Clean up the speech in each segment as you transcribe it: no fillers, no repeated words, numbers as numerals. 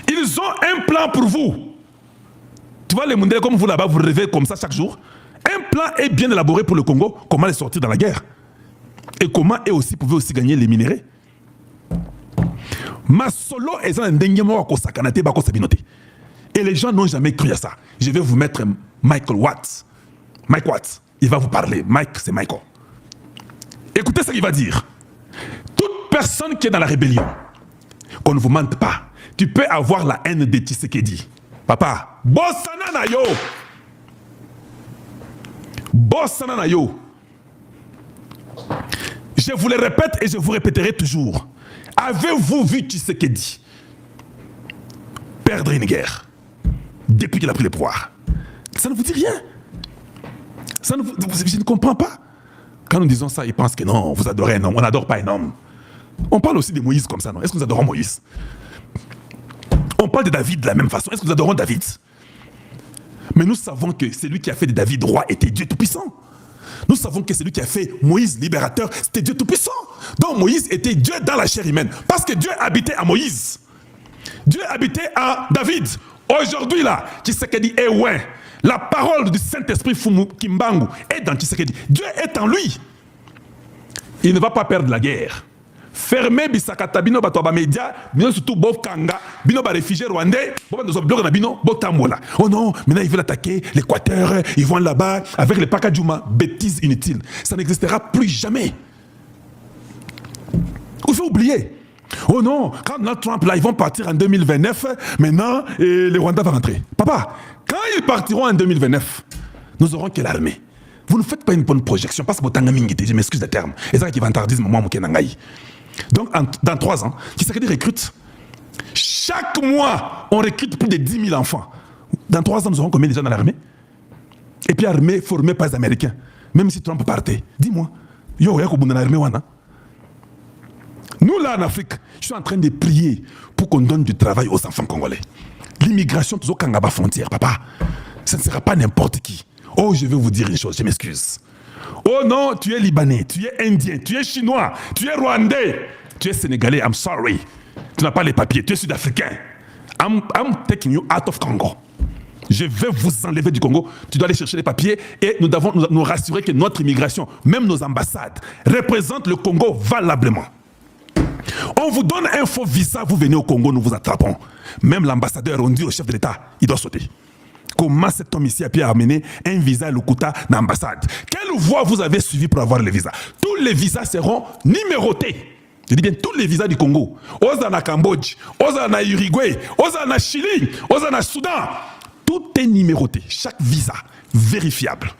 Ils ont un plan pour vous. Tu vois les mondiaux comme vous là-bas, vous rêvez comme ça chaque jour. Un plan est bien élaboré pour le Congo, comment les sortir dans la guerre. Et comment eux aussi pouvaient aussi gagner les minéraux. Masolo est un ndengemo ko sakanate ba ko sabinote. Et les gens n'ont jamais cru à ça. Je vais vous mettre Michael Watts. Mike Watts, il va vous parler. Mike, c'est Michael. Écoutez ce qu'il va dire. Toute personne qui est dans la rébellion, qu'on ne vous mente pas, tu peux avoir la haine de Tshisekedi. Papa, bossana na yo. Bossana na yo. Je vous le répète et je vous répéterai toujours. Avez-vous vu Tshisekedi perdre une guerre depuis qu'il a pris le pouvoir? Ça ne vous dit rien. Ça ne vous, je ne comprends pas. Quand nous disons ça, ils pensent que non, vous adorez un homme. On n'adore pas un homme. On parle aussi de Moïse comme ça, non? Est-ce que nous adorons Moïse? On parle de David de la même façon. Est-ce que nous adorons David? Mais nous savons que celui qui a fait de David roi était Dieu Tout-Puissant. Nous savons que celui qui a fait Moïse libérateur, c'était Dieu Tout-Puissant. Donc Moïse était Dieu dans la chair humaine. Parce que Dieu habitait à Moïse. Dieu habitait à David. Aujourd'hui là, Tshisekedi est ouais. La parole du Saint-Esprit Fumu Kimbangu est dans Tshisekedi. Dieu est en lui. Il ne va pas perdre la guerre. Fermez Bisakata bino batoba média, bino surtout Bof Kanga, bino ba réfugiés rwandais, bof nous bloqué na bino botambola. Oh non, maintenant ils veulent attaquer l'Équateur, ils vont là-bas avec les Pakadjouma, bêtises inutiles. Ça n'existera plus jamais. Il faut oublier. Oh non, quand Donald Trump là, ils vont partir en 2029, maintenant les Rwandais vont rentrer. Papa, quand ils partiront en 2029, nous aurons quelle armée? Vous ne faites pas une bonne projection parce que je m'excuse de terme. Et ça qui va interdire moi mon Kenangaï. Donc, dans 3 ans, Tshisekedi recrute. Chaque mois, on recrute plus de 10 000 enfants. Dans 3 ans, nous aurons combien de gens dans l'armée? Et puis, armée formée par les Américains. Même si Trump partait. Dis-moi. Yo, y'a dans l'armée, wana. Nous, là, en Afrique, je suis en train de prier pour qu'on donne du travail aux enfants congolais. L'immigration, toujours Kangaba frontière, papa. Ça ne sera pas n'importe qui. Oh, je vais vous dire une chose, je m'excuse. Oh non, tu es Libanais, tu es Indien, tu es Chinois, tu es Rwandais, tu es Sénégalais, I'm sorry. Tu n'as pas les papiers, tu es Sud-Africain. I'm taking you out of Congo. Je vais vous enlever du Congo. Tu dois aller chercher les papiers et nous devons nous rassurer que notre immigration, même nos ambassades, représente le Congo valablement. On vous donne un faux visa, vous venez au Congo, nous vous attrapons. Même l'ambassadeur, on dit au chef de l'État, il doit sauter. Comment cet homme ici a pu amener un visa à Lukuta dans l'ambassade? Quelle voie vous avez suivi pour avoir le visa? Tous les visas seront numérotés. Je dis bien tous les visas du Congo. Ozana Cambodge, Ozana Uruguay, Ozana Chili, Ozana Soudan. Tout est numéroté. Chaque visa vérifiable.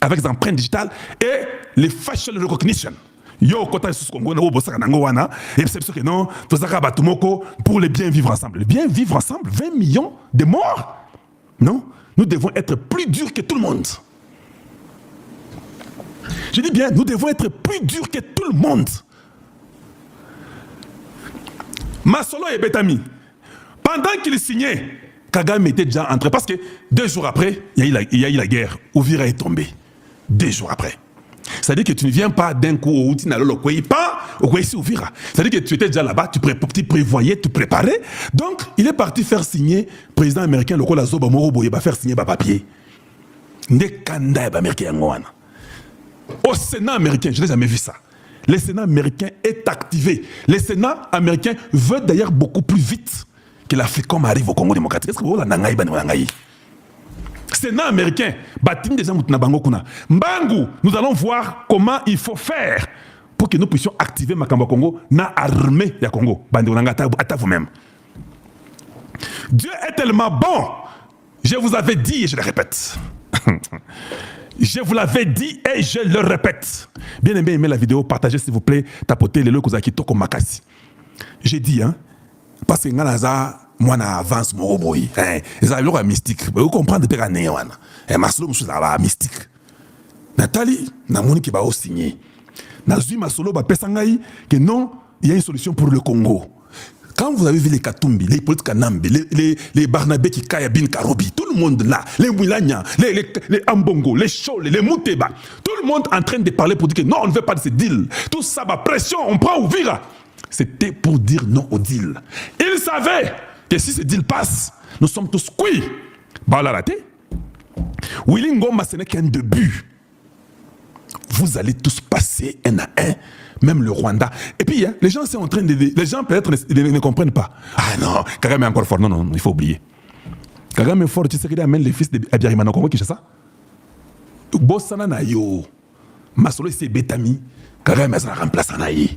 Avec des empreintes digitales et les facial recognition. Yo, kota sous Congo, na obosa kanango wana. Et c'est sûr que non, tozaka batumoko pour le bien vivre ensemble. Le bien vivre ensemble, 20 millions de morts. Non, nous devons être plus durs que tout le monde. Je dis bien, nous devons être plus durs que tout le monde. Masolo et Betami, pendant qu'il signait, Kagame était déjà entré. Parce que 2 jours après, il y a eu la guerre. Ouvira est tombé. 2 jours après. C'est-à-dire que tu ne viens pas d'un coup au Ouvira. C'est-à-dire que tu étais déjà là-bas, tu prévoyais, tu préparais. Donc, il est parti faire signer le président américain, le Kola Zoba Morobo, il va faire signer le papier. Au Sénat américain, je n'ai jamais vu ça. Le Sénat américain est activé. Le Sénat américain veut d'ailleurs beaucoup plus vite que l'Afrique arrive au Congo démocratique. Est-ce que vous avez Sénat américain, Mbangu, nous allons voir comment il faut faire pour que nous puissions activer Makamba Congo na armée de Congo. À vous-même. Dieu est tellement bon. Je vous avais dit et je le répète. Je vous l'avais dit et je le répète. Bien aimé la vidéo, partagez s'il vous plaît, tapotez les locaux qui toko makasi. J'ai dit, hein, parce que nganaza moi na avance mon roboy. Ils avaient l'air mystique. Vous comprenez de l'année wana. Et masolo monsieur là mystique. Nathalie, na moni qui va au signer. Nazui masolo ba pesangai que non, il y a une solution pour le Congo. Quand vous avez vu les Katumbi, les politiques Kanambi, les Barnabé qui Kayabin Karobi, tout le monde là, les Moulania, les Ambongo, les Chol, les Mouteba, tout le monde en train de parler pour dire que non, on ne veut pas de ces deals. Tout ça, bah, pression, on prend Ouvira. C'était pour dire non au deal. Il savait que si ce deal passe, nous sommes tous cuits. Bah, on l'a raté. Willy Ngoma, ce n'est qu'un début. Vous allez tous passer un à un, même le Rwanda. Et puis, hein, les gens sont en train de... Les gens peut-être ne comprennent pas. Ah non, Kagame est encore fort. Non, non, non, il faut oublier. Kagame est fort, tu sais qu'il amène les fils de Abiyarimana Congo Kinshasa. Bossana na yo. Masolo c'est Betami. Kagame est remplaçant na yi.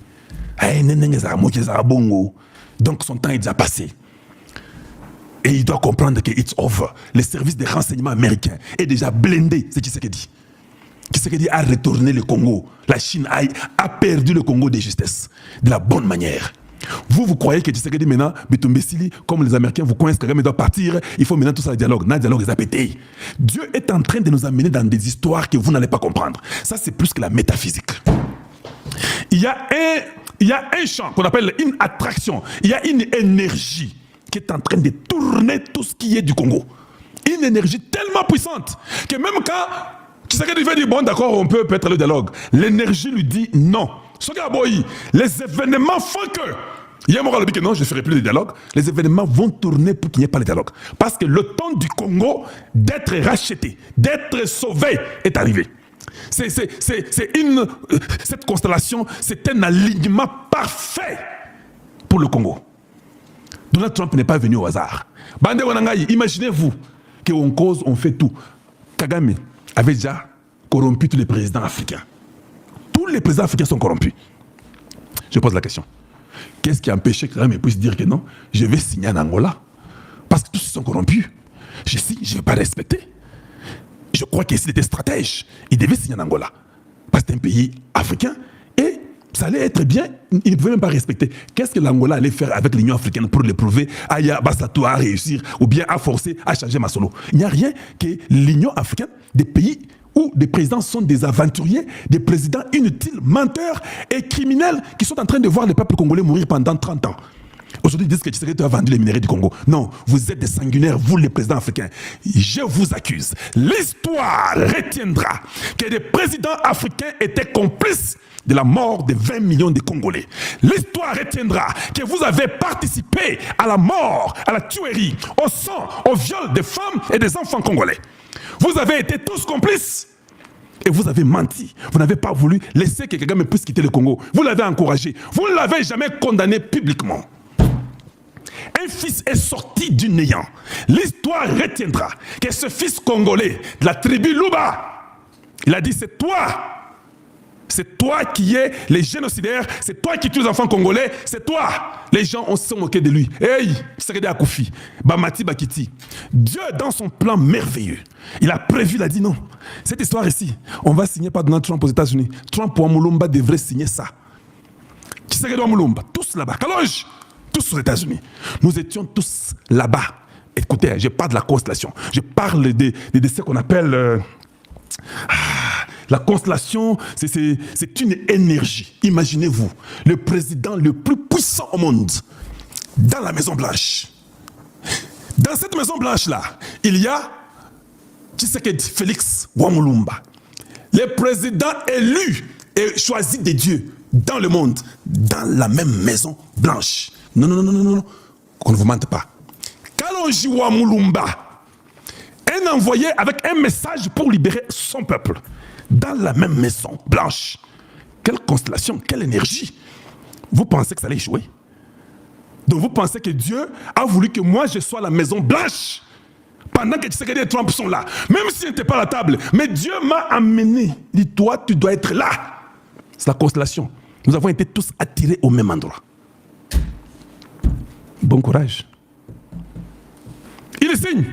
Donc son temps est déjà passé. Et il doit comprendre que it's over. Le service de renseignement américain est déjà blindé, c'est Tshisekedi. Tshisekedi a retourné le Congo. La Chine a perdu le Congo de justesse, de la bonne manière. Vous croyez que Tshisekedi maintenant, Betombesili, comme les Américains, vous coincent, Kagame doit partir, il faut maintenant tout ça le dialogue. Non, le dialogue est pété. Dieu est en train de nous amener dans des histoires que vous n'allez pas comprendre. Ça, c'est plus que la métaphysique. Il y a un champ qu'on appelle une attraction. Il y a une énergie qui est en train de tourner tout ce qui est du Congo. Une énergie tellement puissante que même quand Tshisekedi veut dire bon d'accord, on peut peut-être le dialogue, l'énergie lui dit non. Les événements font que il y a un moment qui dit non, je ne ferai plus de dialogue. Les événements vont tourner pour qu'il n'y ait pas de dialogue. Parce que le temps du Congo d'être racheté, d'être sauvé est arrivé. Cette constellation, c'est un alignement parfait pour le Congo. Donald Trump n'est pas venu au hasard. Imaginez-vous qu'on cause, on fait tout. Kagame avait déjà corrompu tous les présidents africains. Tous les présidents africains sont corrompus. Je pose la question. Qu'est-ce qui a empêché que Kagame puisse dire que non, je vais signer en Angola? Parce que tous sont corrompus. Je signe, je ne vais pas respecter. Je crois qu'il était stratège. Il devait signer en Angola. Parce que c'est un pays africain. Et ça allait être bien. Il ne pouvait même pas respecter. Qu'est-ce que l'Angola allait faire avec l'Union africaine pour le prouver à Bassatou à réussir ou bien à forcer à changer Masolo? Il n'y a rien que l'Union africaine, des pays où des présidents sont des aventuriers, des présidents inutiles, menteurs et criminels qui sont en train de voir le peuple congolais mourir pendant 30 ans. Aujourd'hui, ils disent que Tshisekedi a vendu les minéraux du Congo. Non, vous êtes des sanguinaires, vous les présidents africains. Je vous accuse. L'histoire retiendra que les présidents africains étaient complices de la mort de 20 millions de Congolais. L'histoire retiendra que vous avez participé à la mort, à la tuerie, au sang, au viol des femmes et des enfants congolais. Vous avez été tous complices. Et vous avez menti. Vous n'avez pas voulu laisser que quelqu'un puisse quitter le Congo. Vous l'avez encouragé. Vous ne l'avez jamais condamné publiquement. Un fils est sorti du néant. L'histoire retiendra que ce fils congolais de la tribu Luba, il a dit c'est toi qui es les génocidaires, c'est toi qui tues les enfants congolais, c'est toi. Les gens ont se moqué de lui. Hey, Tshisekedi Akoufi, Bamati Bakiti. Dieu, dans son plan merveilleux, il a prévu, il a dit non. Cette histoire ici, on va signer pas Donald Trump aux États-Unis. Trump ou Mulumba devrait signer ça. Tshisekedi Mulumba, tous là-bas. Kaloge, tous aux États-Unis. Nous étions tous là-bas. Écoutez, je parle de la constellation. Je parle de ce qu'on appelle... la constellation, c'est une énergie. Imaginez-vous, le président le plus puissant au monde, dans la Maison Blanche. Dans cette Maison Blanche-là, il y a Tshisekedi Félix Wamulumba, le président élu et choisi de Dieu dans le monde, dans la même Maison Blanche. Non, non, non, non, non, non, qu'on ne vous mente pas. Kalonji Wamulumba, un envoyé avec un message pour libérer son peuple, dans la même Maison Blanche. Quelle constellation, quelle énergie. Vous pensez que ça allait échouer? Donc vous pensez que Dieu a voulu que moi je sois à la Maison Blanche pendant que Tshisekedi et Trump sont là, même s'ils n'étaient pas à la table. Mais Dieu m'a amené. Il dit, toi, tu dois être là. C'est la constellation. Nous avons été tous attirés au même endroit. Bon courage. Il signe.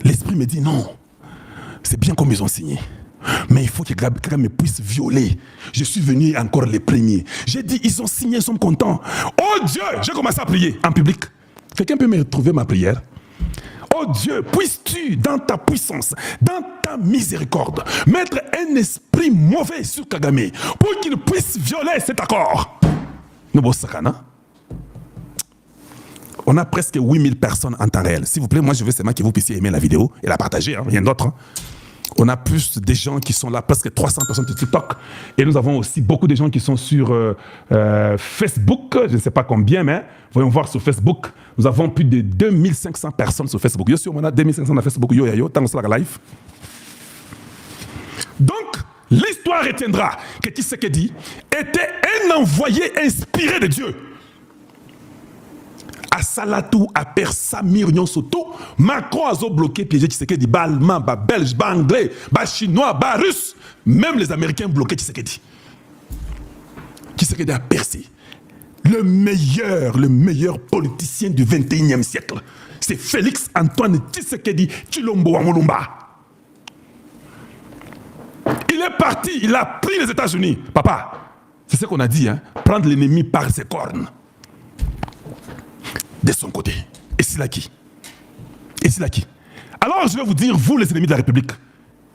L'esprit me dit non. C'est bien comme ils ont signé. Mais il faut que quelqu'un me puisse violer. Je suis venu encore les premiers. J'ai dit, ils ont signé, ils sont contents. Oh Dieu, j'ai commencé à prier en public. Quelqu'un peut me retrouver ma prière? Oh Dieu, puisses-tu, dans ta puissance, dans ta miséricorde, mettre un esprit mauvais sur Kagame pour qu'il puisse violer cet accord? On a presque 8000 personnes en temps réel. S'il vous plaît, moi je veux seulement que vous puissiez aimer la vidéo et la partager, hein, rien d'autre. Hein. On a plus de gens qui sont là, presque 300 personnes sur TikTok. Et nous avons aussi beaucoup de gens qui sont sur Facebook. Je ne sais pas combien, mais voyons voir sur Facebook. Nous avons plus de 2500 personnes sur Facebook. Yo, sur 2500 sur Facebook. Yo, tant que ça live. Donc, l'histoire retiendra que Tshisekedi était un envoyé inspiré de Dieu. À Salatou, à Persa, Mirion Soto, Macron a bloqué, piégé Tshisekedi, bas allemand, bas belge, bas anglais, bas chinois, bas russe. Même les Américains bloquaient Tshisekedi. Tshisekedi a percé. Le meilleur politicien du 21e siècle, c'est Félix Antoine Tshisekedi Tshilombo Amolumba. Il est parti, il a pris les États-Unis. Papa, c'est ce qu'on a dit, hein, prendre l'ennemi par ses cornes. De son côté. Et c'est là qui? Alors je vais vous dire, vous les ennemis de la République,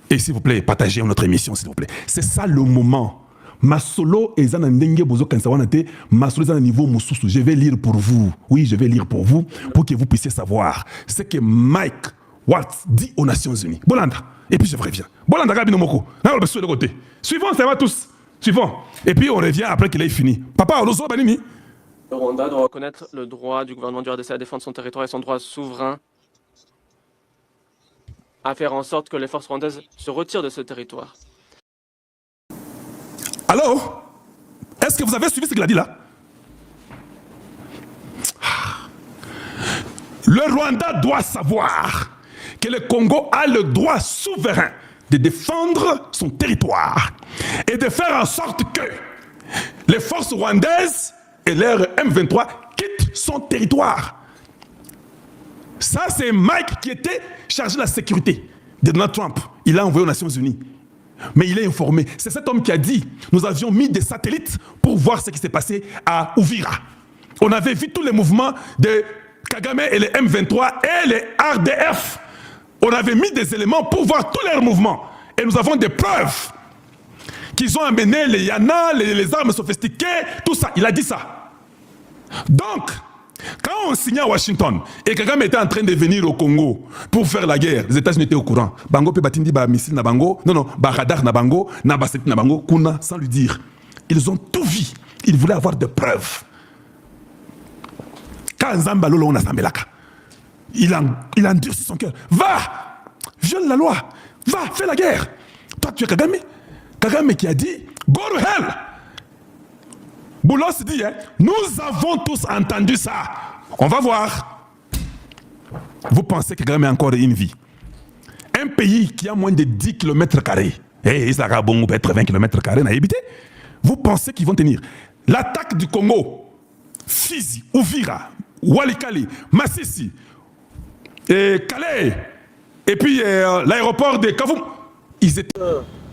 et s'il vous plaît, partagez notre émission, s'il vous plaît. C'est ça le moment. Masolo et Zanandenge Bozo Kansawanate, Masolo Zan niveau Moussoussou. Je vais lire pour vous. Oui, je vais lire pour vous, pour que vous puissiez savoir ce que Mike Waltz dit aux Nations Unies. Bolanda. Et puis je reviens. Bolanda Gabino Moko. De côté. Suivons, ça va tous. Suivons. Et puis on revient après qu'il ait fini. Papa, Olozo Banimi. Le Rwanda doit reconnaître le droit du gouvernement du RDC à défendre son territoire et son droit souverain à faire en sorte que les forces rwandaises se retirent de ce territoire. Alors, est-ce que vous avez suivi ce qu'il a dit là? Le Rwanda doit savoir que le Congo a le droit souverain de défendre son territoire et de faire en sorte que les forces rwandaises et leur M23 quittent son territoire. Ça, c'est Mike qui était chargé de la sécurité de Donald Trump. Il a envoyé aux Nations Unies. Mais il est informé. C'est cet homme qui a dit, nous avions mis des satellites pour voir ce qui s'est passé à Uvira. On avait vu tous les mouvements de Kagame et les M23 et les RDF. On avait mis des éléments pour voir tous leurs mouvements. Et nous avons des preuves qu'ils ont amené les Yana, les armes sophistiquées, tout ça. Il a dit ça. Donc, quand on signait à Washington et Kagame était en train de venir au Congo pour faire la guerre, les États-Unis étaient au courant. Bango peut batindi ba missile na bango, non, ba radar na bango, na ba na bango, kuna, sans lui dire. Ils ont tout vu. Ils voulaient avoir des preuves. Quand Nzamba Lolo on a Zambelaka, il a endurci son cœur. Va, viole la loi. Va, fais la guerre. Toi, tu es Kagame. Kagame qui a dit, go to hell. Boulos dit, hein, nous avons tous entendu ça. On va voir. Vous pensez que Kagame a encore une vie? Un pays qui a moins de 10 km, et ça va bon peut être 20 km, n'a évité. Vous pensez qu'ils vont tenir? L'attaque du Congo, Fizi, Uvira, Walikali, Massissi, et Calais, et puis l'aéroport de Kavumu, ils étaient...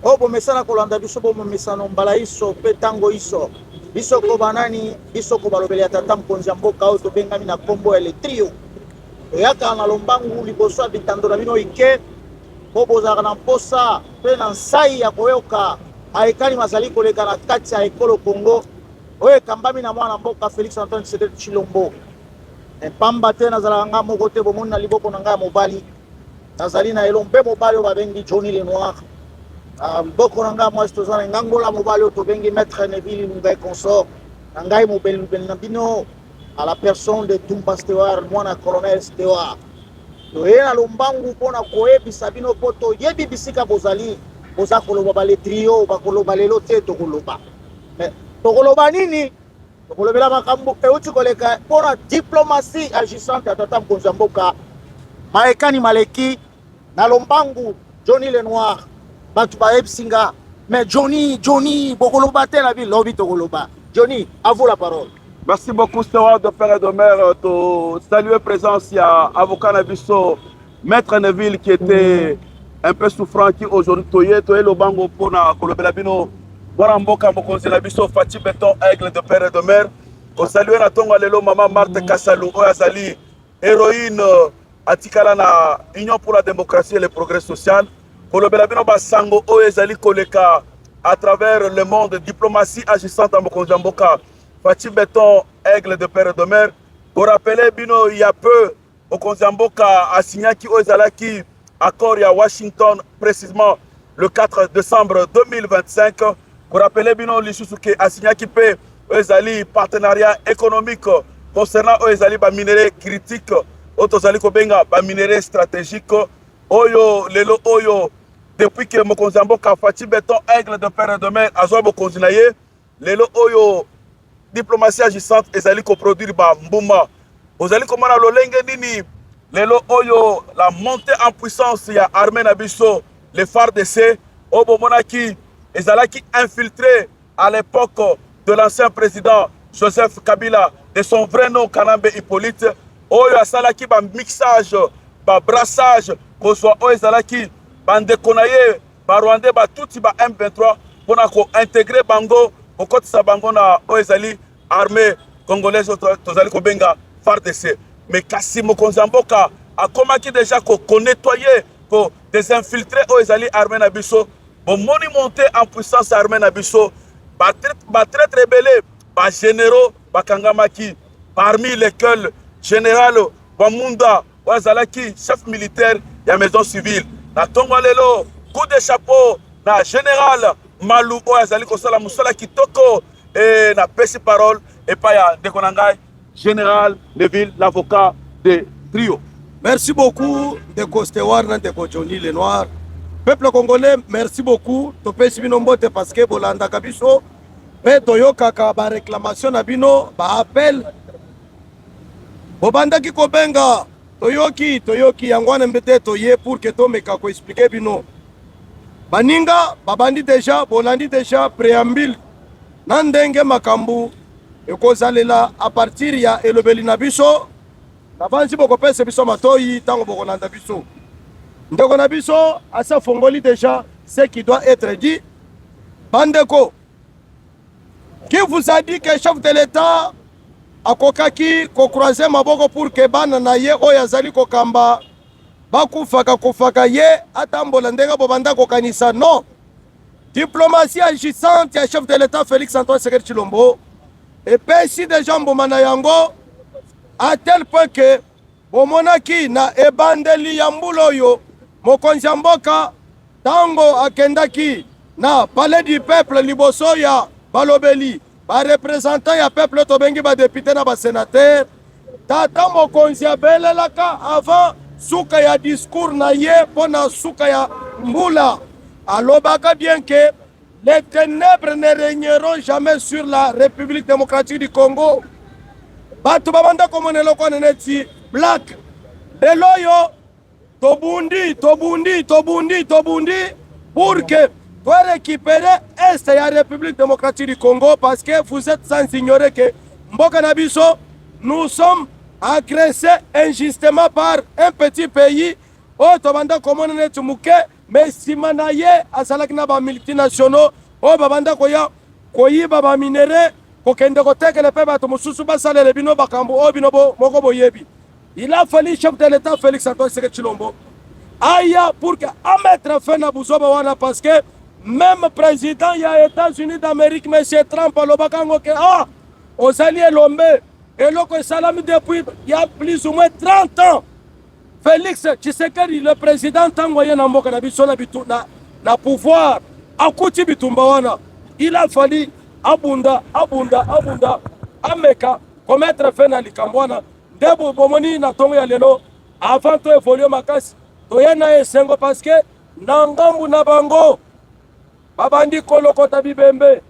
Oh, bon, mais ça, la Colanda, biso, bon, mais ça, non, balaïso, petango, iso. Biso, kobanani, biso, kobalobeli, atatam, konjambo, kao, to bengami na kombo, ele trio. Yaka, na lombangu, liboso, bitando, na bino, ike, bobo, zara, posa, pena, sai, ya koyoka, aekani, mazali, kolega, na kati, ya ekolo, Congo, oye, kambami, na mwana, mboka, Félix Antoine Tshisekedi Tshilombo. Pamba, te, na zala, nga, mogote, bomoni, na liboko, na nga, mobali. Nazali, na elombe, mobali, babengi, Johnny Lenoir. Beaucoup de gens moi je te dis ngangola mobali to bengi maître Neville Lungai consort ngai mobile nabino à la personne de Tumba Stewart moi na colonel Stewart to ena lombangu pona koyebisa bino poto yebi bisika bozali boza koloba bale trio bakoloba lelo te to koloba mais to koloba nini to kolobela makambo euti koleka pona diplomatie agissante à tata mkonza mboka maekani maleki na lombangu Johnny Lenoir. Mais Johnny, Bokoloba, la ville, lobby Togoloba. Johnny, à vous la parole. Merci beaucoup, Stewart, de Père et de Mère, de saluer présence. Il y a avocat Nabiso, Maître Neville, qui était un peu souffrant, qui aujourd'hui, Toye, Lobango, Pona, Kolobelabino, Waramboka, Mokonzi Nabiso, Fatih Beton, Aigle de Père et de Mère. On salue Natonga Lelo, Maman Marthe Kassalou, Oyazali, héroïne, Atikala, na Union pour la démocratie et le progrès social. Kolobelabino Basango Oyezali Koleka à travers le monde, diplomatie agissante à Mokonjamboka, Fatih Beton, Aigle de Père et de Mère. Pour rappeler, Bino, il y a peu, Mokonjamboka a signé qui Oyezala qui accord à Washington, précisément le 4 décembre 2025. Pour rappeler, Bino Lissusuke a signé qui peut un partenariat économique concernant les minéraux critiques, les minéraux stratégiques. Oyo, lelo, oyo, depuis que Mokonzambo Kafati béton aigle de père et de mère, Azobo Konzinaye, lelo, oyo, diplomatie agissante, ezali coproduire ba Mbouma. Ozali komana lolenge nini, lelo, oyo, la montée en puissance, ya armée Nabiso, les FARDC, Obo Monaki, ezala qui infiltré à l'époque de l'ancien président Joseph Kabila, de son vrai nom Kanambe Hippolyte, oyo, asalaki ba mixage, ba brassage, qu'on soit Oezalaki, Bandekonaye, Barwande, Batouti, M23, pour intégrer Bango, au côté de Bango na Oezali, armée congolaise, Tozali Kobenga, FARDC. Mais Kassimo Konzamboka a commencé déjà qu'on nettoyer, qu'on désinfiltrer Oezali, armée Nabiso, pour monter en puissance armée Nabiso, très rebelle, généraux, Kangamaki, parmi lesquels général Wamunda, Wazalaki, chef militaire de la maison civile. Na Tongwalelo, coup de chapeau, na général Malou Wazali Kosala Moussala Kitoko, et na pesi parole, et pas ya Dekonangai, général de ville, l'avocat de Trio. Merci beaucoup de Kostewar, de Johnny Lenoir. Peuple congolais, merci beaucoup. Topesi bino mbote parce que Bolanda Kabiso, pe toyoka ka ba réclamation na bino, ba appel. Bobanda ki kobenga. Toyoki yangwana mbete toye pour que to meka ko expliquer bino. Baninga babandi déjà, bolandi déjà préambule. Nandenge makambu ekozalela à partir ya elobeli na biso. Navanzi boko pese biso matoyi tango boko nanda biso. Ndeko na biso asa fongoli déjà ce qui doit être dit. Bandeko, qui vous a dit que chef de l'État akokaki ko croiser maboko pour que bana na ye oyo azali kokamba bakufaka ye atambola ndenga bobanda kokanisa? Non, diplomatie agissante ya chef de l'État Félix Antoine Tshisekedi Tshilombo epesi deja mboma na yango à tel point que bomonaki na ebandeli ya mbula oyo mokonzi ya mboka tango akendaki na palais du peuple liboso ya balobeli ba représentant ya peuple to bengi ba député na ba sénateur tata mokonzi abelelaka avant suka ya discours na ye pona suka ya mbula alobaka bien que les ténèbres ne régneront jamais sur la République démocratique du Congo. Batu babanda komonelo kwa neneti black deloyo tobundi pour que pour récupérer est la République démocratique du Congo, parce que vous êtes sans ignorer que Mboka Nabiso, nous sommes agressés injustement par un petit pays. Oh, Tobanda Komone Netumuke, mais si Manaye, Asalakna ba multinationaux, oh, Babanda Koya, Koyi Baba Minere, Kokende Koteke, le Peba Tomususu Basale, le Bino Bakambo, oh, Binobo, Mokobo Yebi. Il a fallu chef de l'État Félix Antoine Tshisekedi Tshilombo. Aya pour que à mettre fin à Bouzoba Wana, parce que même président des États-Unis d'Amérique, M. Trump, aux alliés Lombe, et l'Oko Salami depuis il y a plus ou moins 30 ans. Félix Tshisekedi, le président, Tangoye Namboka na pouvoir, Akuti Bitumbawana, il a fallu Abunda, Ameka, commettre fin à Likambwana, Debo Bomoni, Natonga Lelo, avant de évoluer Makas, Toyena et Sengo, parce que Nangambu Nabango. Babandi kolokota bibembe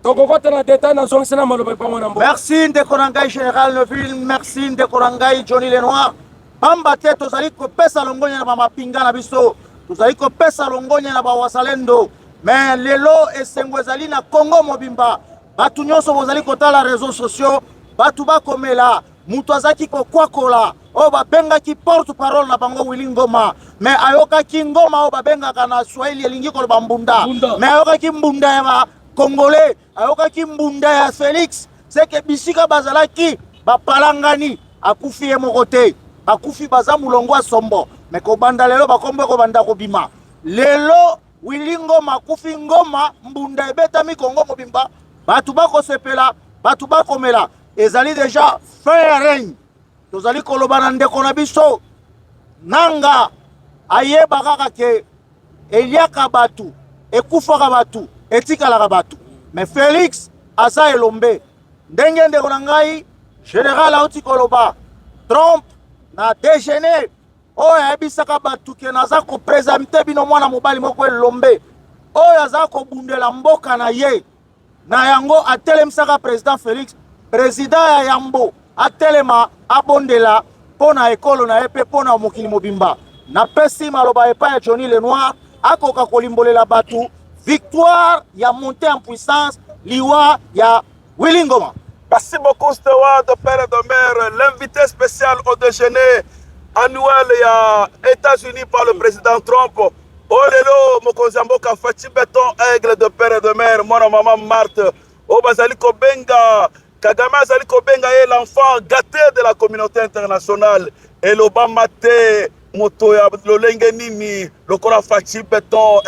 tokokota na détail na zongi sena maloba pango na mbo. Merci Ndekonangai général Neville, merci Ndekonangai Johnny Lenoir. Pamba te tozali kopesa longonya na mapinga na biso, tozali kopesa longonya na bawasalendo. Mais lelo esengo ezali na Congo mobimba. Batu nyonso bozali kotala réseaux sociaux, batu bakomela, mutu azaki kokwakola. O babenga ki porte parole na bango Willy Ngoma, mais ayoka ki ngoma o babenga kana Swahili elingi ko bambunda, mais ayoka ki mbunda ya Congolais, ayoka ki mbunda ya Félix, c'est que bisika bazalaki bapalangani akufi ye mokote, akufi baza mulongo sombo, mais ko banda lelo bakombe ko banda ko bima. Lelo Willy Ngoma akufi ngoma mbunda ebetami Congo mobimba, batu bako sepela, batu bakomela, ezali déjà fin règne. Tozali koloba na ndeko na biso nanga ayeba kaka ke eliaka batu ekufaka batu etikalaka batu. Mais Félix aza elombe ndenge ndeko na ngai général auti koloba Trump na déjeuner oyo ayebisaka batu ke naza koprésente bino mwana mobali moko elombe oyo aza kobundela mboka na ye na yango atelemisaka président Félix président ya yambo atelema abondela pona ekolo na ye mpe pona mokili mobimba. Napesi maloba epai ya Johnny Lenoir akoka kolimbolela batu victoire ya montée en puissance liwa ya Willy Ngoma. Merci beaucoup Steward, père de mère, l'invité spécial au déjeuner annuel ya États-Unis par le président Trump. Oh lelo mokonzamboka Fati Beton aigle de père et de mère, mon maman Marthe. Oh bazali kobenga Kagame azali kobenga ye l'enfant gâté de la communauté internationale. Et l'Obama te moto ya lolenge nini lokola Fati Beton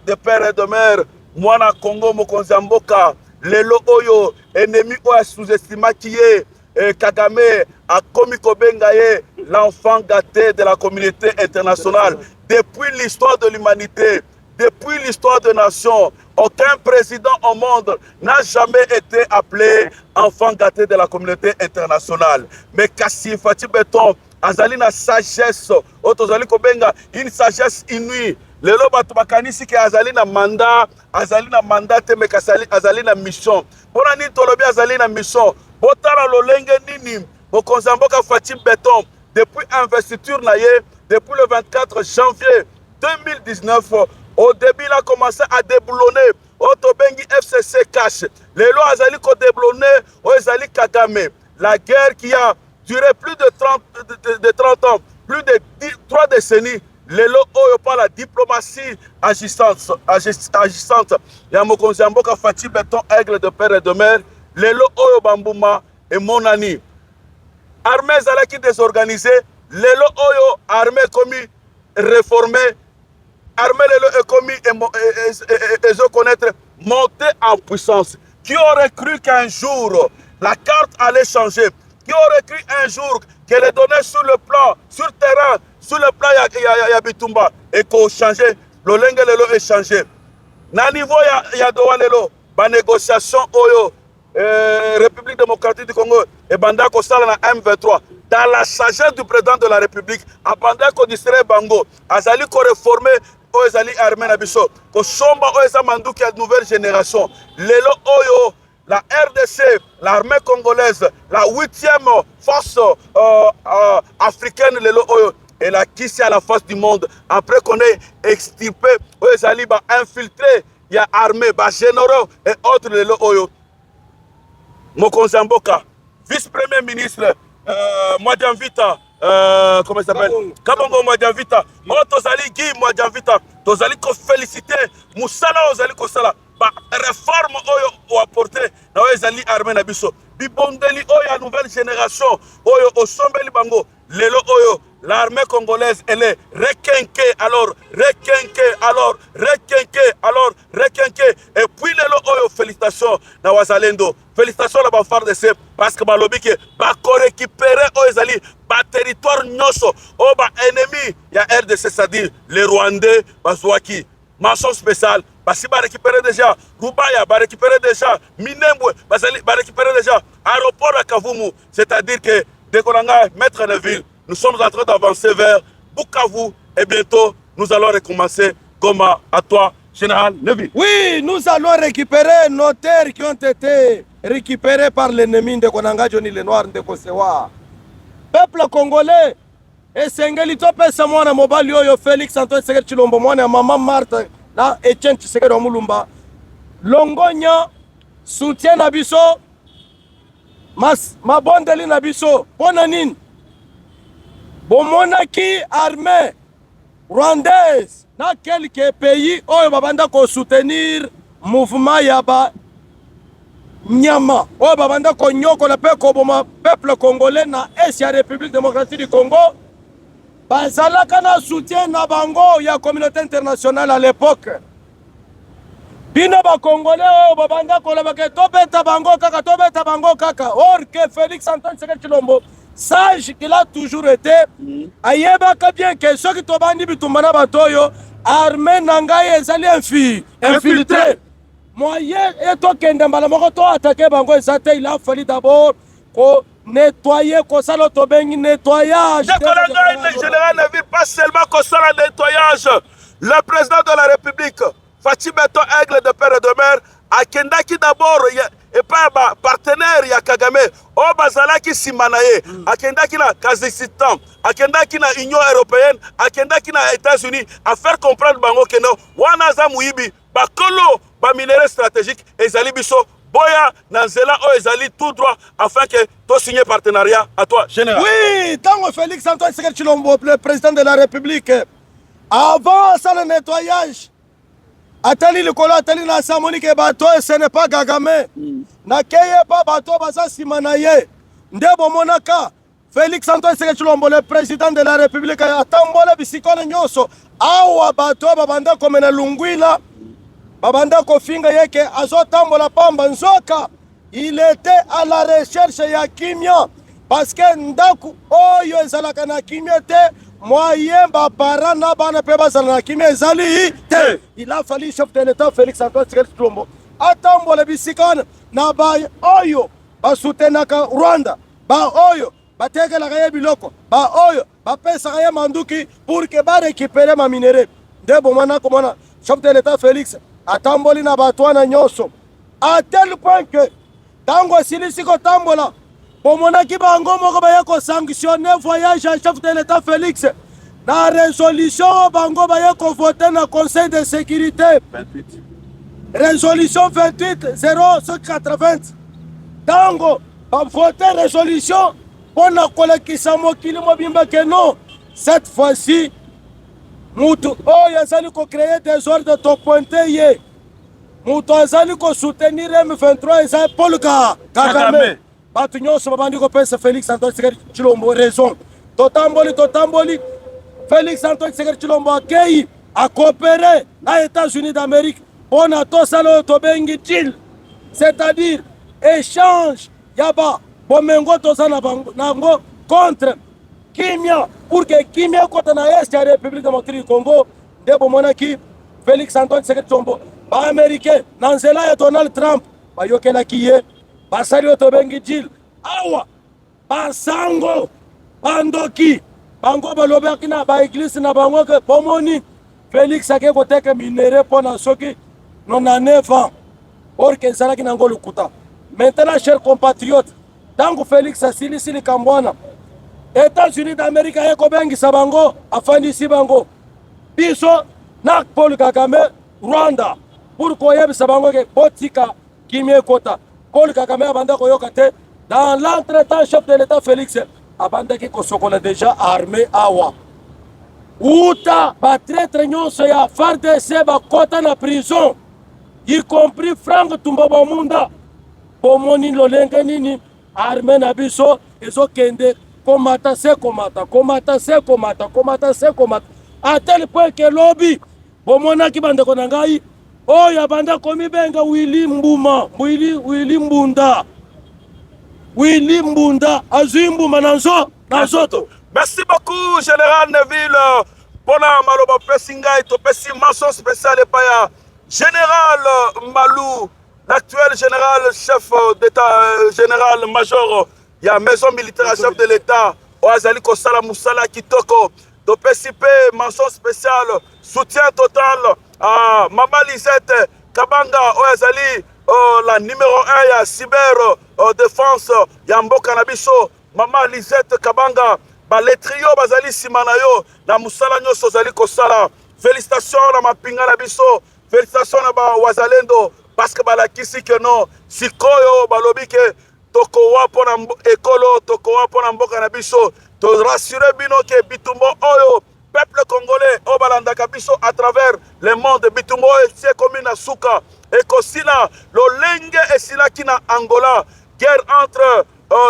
de père et de mère, mwana Congo mokonzamboka. Lelo oyo ennemi oyo sous-estimaki ye Kagame a komi kobenga ye l'enfant gâté de la communauté internationale. Depuis l'histoire de l'humanité, depuis l'histoire des nations, aucun président au monde n'a jamais été appelé enfant gâté de la communauté internationale. Mais Kassi Fati Beton azali na sagesse otozali kobenga une sagesse inouïe. Lelo bato bakanisi ke azali na mandat te me kasali azali na mission. Pona ni tolobi azali na mission. Botala lolenge nini mokonzamboka Fati Beton depuis investiture na ye depuis le 24 janvier 2019 au début il a commencé à déboulonner Otobengi FCC cash. Lelo azali ko déboulonner Ozali Kagame. La guerre qui a duré plus de 30 ans, plus de 3 décennies. Lelo oyo par la diplomatie agissante ya mokonzamboka Fati Beton aigle de père et de mère. Lelo oyo bambuma et mon ami armée zalaki désorganisée. Lelo oyo armée commis réformée, armée lelo est commis et je connaître monter en puissance. Qui aurait cru qu'un jour la carte allait changer? Qui aurait cru un jour qu'elle est donnée sur le plan, sur terrain, sur le plan ya Bitumba et qu'on changeait, le lenge lelo est changé. Na niveau ya doa lelo, ba négociation oyo République démocratique du Congo et banda ko sala na M23 dans la sagesse du président de la République a banda ko distrait bango azali ko réformer oyo ezali armée na biso ko somba oyo eza manduki ya nouvelle génération. Lelo oyo la RDC, l'armée congolaise, la 8e force africaine, lelo oyo, elle a quitté à la face du monde. Après qu'on ait extirpé, Oezali ba infiltré, il y a armée, ba généraux et autres lelo oyo. Mokonzamboka, vice-premier ministre, Mwadiamvita, comment il s'appelle? Kabongo Mwadiamvita. Oh, Tozali Guy Mwadiamvita. Tozali ko féliciter. Moussala Ozali ko sala. Ba réforme oyo apporté na ezali armée na biso bibondeli oyo ya nouvelle génération oyo osombeli bango lelo oyo l'armée congolaise elle est requinquée alors et puis lelo oyo félicitations na wazalendo félicitations na ba FARDC parce que balobi ke ba ko récupérer oyo ezali ba territoire nyoso o ba ennemi ya RDC c'est-à-dire les Rwandais bazwaki mention spéciale. Parce que va récupérer déjà Rubaya, va récupérer déjà Minembwe, va récupérer déjà aéroport à Kavumu. C'est-à-dire que dès qu'on a maître de ville, nous sommes en train d'avancer vers Bukavu et bientôt nous allons recommencer. Goma, à toi, Général Nevi. Oui, nous allons récupérer nos terres qui ont été récupérées par l'ennemi de Konanga Johnny Lenoir de Kosewa. Peuple congolais, et Sengelito pesa mwana mobali oyo Félix Antoine Tshisekedi Tshilombo mwana maman Marthe na Etienne Tshisekedi wa Mulumba longonya soutien na biso mabondeli na biso pona nini bomonaki armée rwandaise na quelques pays oyo babanda ko soutenir mouvement ya ba nyama oyo babanda ko nyokola pe ko boma peuple congolais na est ya République démocratique du Congo bazalaka na soutien na bango ya communauté internationale à l'époque. Bino ba Congolais oyo babanda kolobaka tobeta bango kaka or que Félix Antoine Tshisekedi Tshilombo sage qu'il a toujours été, ayebaka bien que soki tobandi bitumba na bato oyo armée na ngai ezali infiltré moyen etokende mbala moko toatake bango eza te. Il a fallu d'abord ko nettoyer kosala tobengi nettoyage. Le général ne vit pas seulement kosala nettoyage. Le président de la République Fachi Beto Aigle de Père et de Mère akendaki d'abord et pas partenaire ya Kagame o bazalaki simanaye akendaki na Kazakhstan akendaki na Union européenne akendaki na États-Unis à faire comprendre bango que non wana za muyibi bakolo ba minerais stratégique ezali biso boya na nzela o ezali tout droit afin que to signer partenariat. À toi général. Oui, tant Félix Antoine Tshisekedi Tshilombo, le président de la République, avant ça le nettoyage atali likolo atali na samoni ke bato ce n'est pas Kagame na keye pa bato baza simana ye nde bomonaka Félix Antoine Tshisekedi Tshilombo, le président de la République, atambola bisikona nyonso awa bato babanda komena lungwila babanda kofinga yeke azotambola pamba nzoka. Il était à la recherche ya kimia parce que ndaku oyo ezalaka na kimia te moyen bapara na bana pe bazala na kimia ezali te. Il a fallu chef de l'État Félix Antoine Tshisekedi Tshilombo atambola bisikana na ba oyo basutenaka Rwanda ba oyo batekelaka ye biloko ba oyo bapesaka ye manduki pour que barécupere ma minere. Nde bomwana komona chef de l'État Félix atamboli na bato wana nyonso à tel point que tango silisi kotambola bomonaki bango moko baya kosanctionne voyage ya chef de l'État Félix na résolution bango baya kovote na conseil de sécurité 28. Résolution 28-0-180 tango bavote résolution pona kolekisa mokili mobimba ke non cette fois-ci mutu oyo azali kocréer des ordres topointe ye mutu azali kosoutenir M23 eza Paul Kagame. Bato nyonso babandi kopesa Félix Antoine Tshisekedi Tshilombo raison totamboli Félix Antoine Tshisekedi Tshilombo akei akopere na États-Unis d'Amérique mpona tosala oyo tobengi deal, c'est-à-dire échange yaba bomengo toza na bango contre kimia pour que kimia ekota na este ya République démocratique du Congo. Nde bomonaki Félix Antoine Tshisekedi Tshilombo baaméricain na nzela ya Donald Trump bayokelaki ye basali oyo tobengi deal awa basango bandoki bango balobaki na baeglise na bango ke bomoni Félix ake koteka minere mpona soki 99 ans or ke ezalaki nango lokuta. Maintenant chers compatriotes, tango Félix asilisi likambo wana États-Unis d'Amérique aye kobengisa bango afandisi bango biso na Paul Kagame Rwanda pour koyebisa bango ke botika kimia ekota. Paul Kagame abanda koyoka te. Dans l'entretemps chef de l'État Félix abandaki kosokola déjà armée awa uta batraître nyonso ya FARDC bakota na prison y compris Frank Tumba Munda. Pomoni lolenge nini armée na biso ezokende komata à tel point que lobby bomonaki bandeko na ngai oyo abanda komibenga Willy Mbunda azwi mbuma na nzoto. Merci beaucoup général Neville pona maloba pesi ngai topesi mention spéciale epaya général Malou, l'actuel général chef d'état général major ya maison militaire chef de l'état oazali kosala musala kitoko topesi pe mention spéciale soutien total à Mama Lisette Kabanga oazali la numéro 1 ya cyber défense ya mboka na biso. Mama Lisette Kabanga le trio bazali simana yo na musala nyonso zali kosala. Félicitations na mapinga na biso, félicitations na ba wazalendo parce que balakisi que non sikoyo balobi ke tokowa pona ekolo tokowa pona mboka na biso to rassurer bino ke bitumbo oyo peuple congolais o balandaka biso à travers le monde bitumbo esi ekomi na suka ekosila lolenge esilaki na Angola guerre entre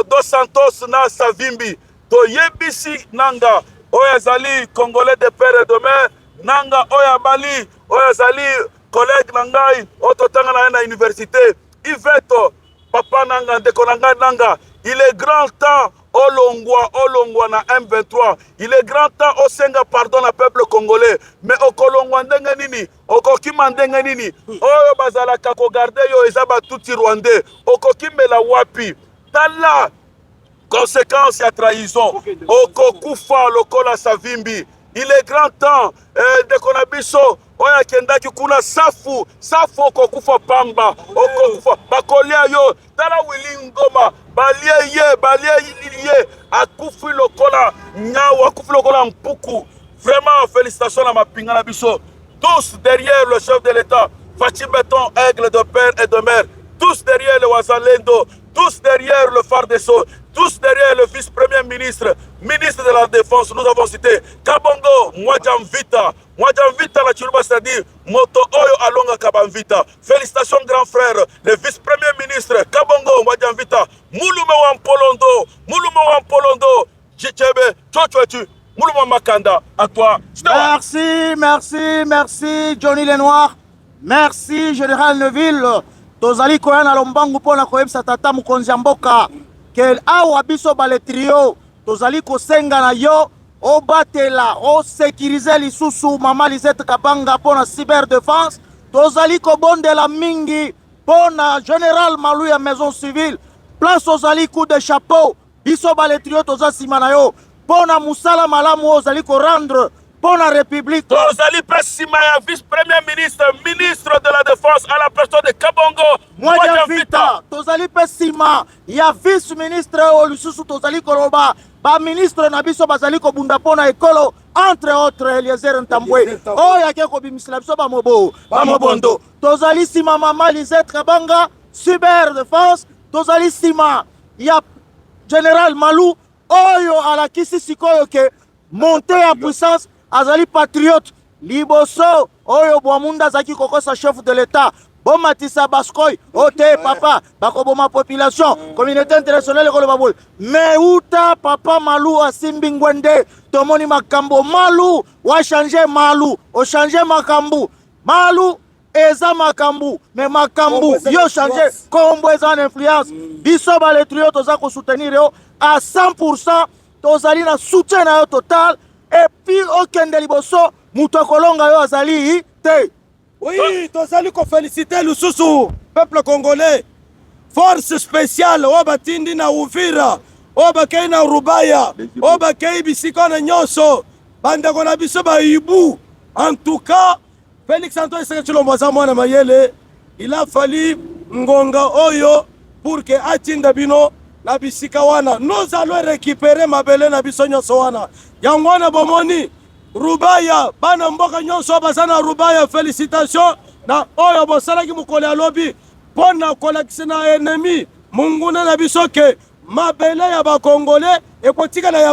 Dos Santos na Savimbi toyebisi nanga oyo ezali congolais de père et de mère nanga oyo abali oyo ezali collègue na ngai oyo totanga na ye na université Yveto papa nanga ndeko na ngai nanga il est grand temps olongwa na M23. Il est grand temps osenga pardon na peuple congolais, mais okolongwa ndenge nini, okokima ndenge nini, oyo bazalaka ko garder yo eza batuti rwandais, okokimela wapi? Tala conséquence ya trahison, okokufa lokola Savimbi. Il est grand temps de konabiso oya kendaki kuna safu okokufa pamba, okokufa bakolia yo. Tala Willy Ngoma balie ye akufi lokola nyao, akufi lokola mpuku. Vraiment félicitations à mapinga na biso, tous derrière le chef de l'État Fachi Beton, aigle de père et de mère, tous derrière le Wazalendo, tous derrière le phare des Sceaux, tous derrière le vice-premier ministre, ministre de la Défense. Nous avons cité Kabongo Mwadjamvita la Chiluba, c'est-à-dire Moto Oyo Alonga Kabamvita. Félicitations grand frère, le vice-premier ministre Kabongo Mwadjamvita, Mulume Wampolondo, Djechebe, Chochoetu, Mulume Makanda, à toi. Merci Johnny Lenoir, merci Général Neville. Tozali koyana lombangu pona koyebisa tata mokonzi ya mboka ke awa biso bale trio tozali kosenga na yo obatela osekirize lisusu mama Lisette Kabanga pona cyberdéfense, tozali kobondela mingi pona Général Malu ya maison civile, place ozali coup de chapeau biso bale trio toza sima na yo pona musala malamu ozali ko rendre pour la République. Tozali Pessima, vice-premier ministre, ministre de la Défense à la personne de Kabongo Mwadjamvita. Tozali Pessima, il y a vice-ministre Olususu Tozali Koloba, ba ministre Nabiso Bazali Kobunda pona ekolo, entre autres Eliezer Ntambwe. Oh, ya keko bimisla biso ba mobondo. Tozali Sima mama Lisette Kabanga, cyberdéfense. Tozali Sima, il y a Général Malou, oyo alakisi sikoyo ke monter en puissance. Azali patriote liboso oyo Bwamunda zaki kokosa chef de l'État bomatisa baskoy ote papa bakoboma population communauté internationale ko babol mais uta papa Malu asimbi ngwende tomoni makambo Malu wa changer Malu o changer makambu Malu eza makambu mais makambu yo changer kombo eza en influence biso bale trio toza ko soutenir yo à 100%, tozali na soutien na yo total. Et puis, aucun de liboso, Moutokolonga yo azali te. Oui, tozali ko féliciter le Soussou, peuple congolais. Force spéciale, Obatindi na Uvira, Obakei na Rubaya, Obakei bisiko na Nyonso, Bandako na biso ba Ibu. En tout cas, Félix Antoine Sekechilo Mwaza Mwana Mayele, il a fallu Ngonga Oyo pour que Atinda Bino na bisika wana. Nous allons récupérer Mabele na biso Nyonso wana. Yangwana bomoni Rubaya bana mboka nyonso bazana Rubaya, félicitations na oyo bosala ki mukole alobi pona kolakisi na ennemi munguna na biso ke mabele ya ba Congolais ekotika na ya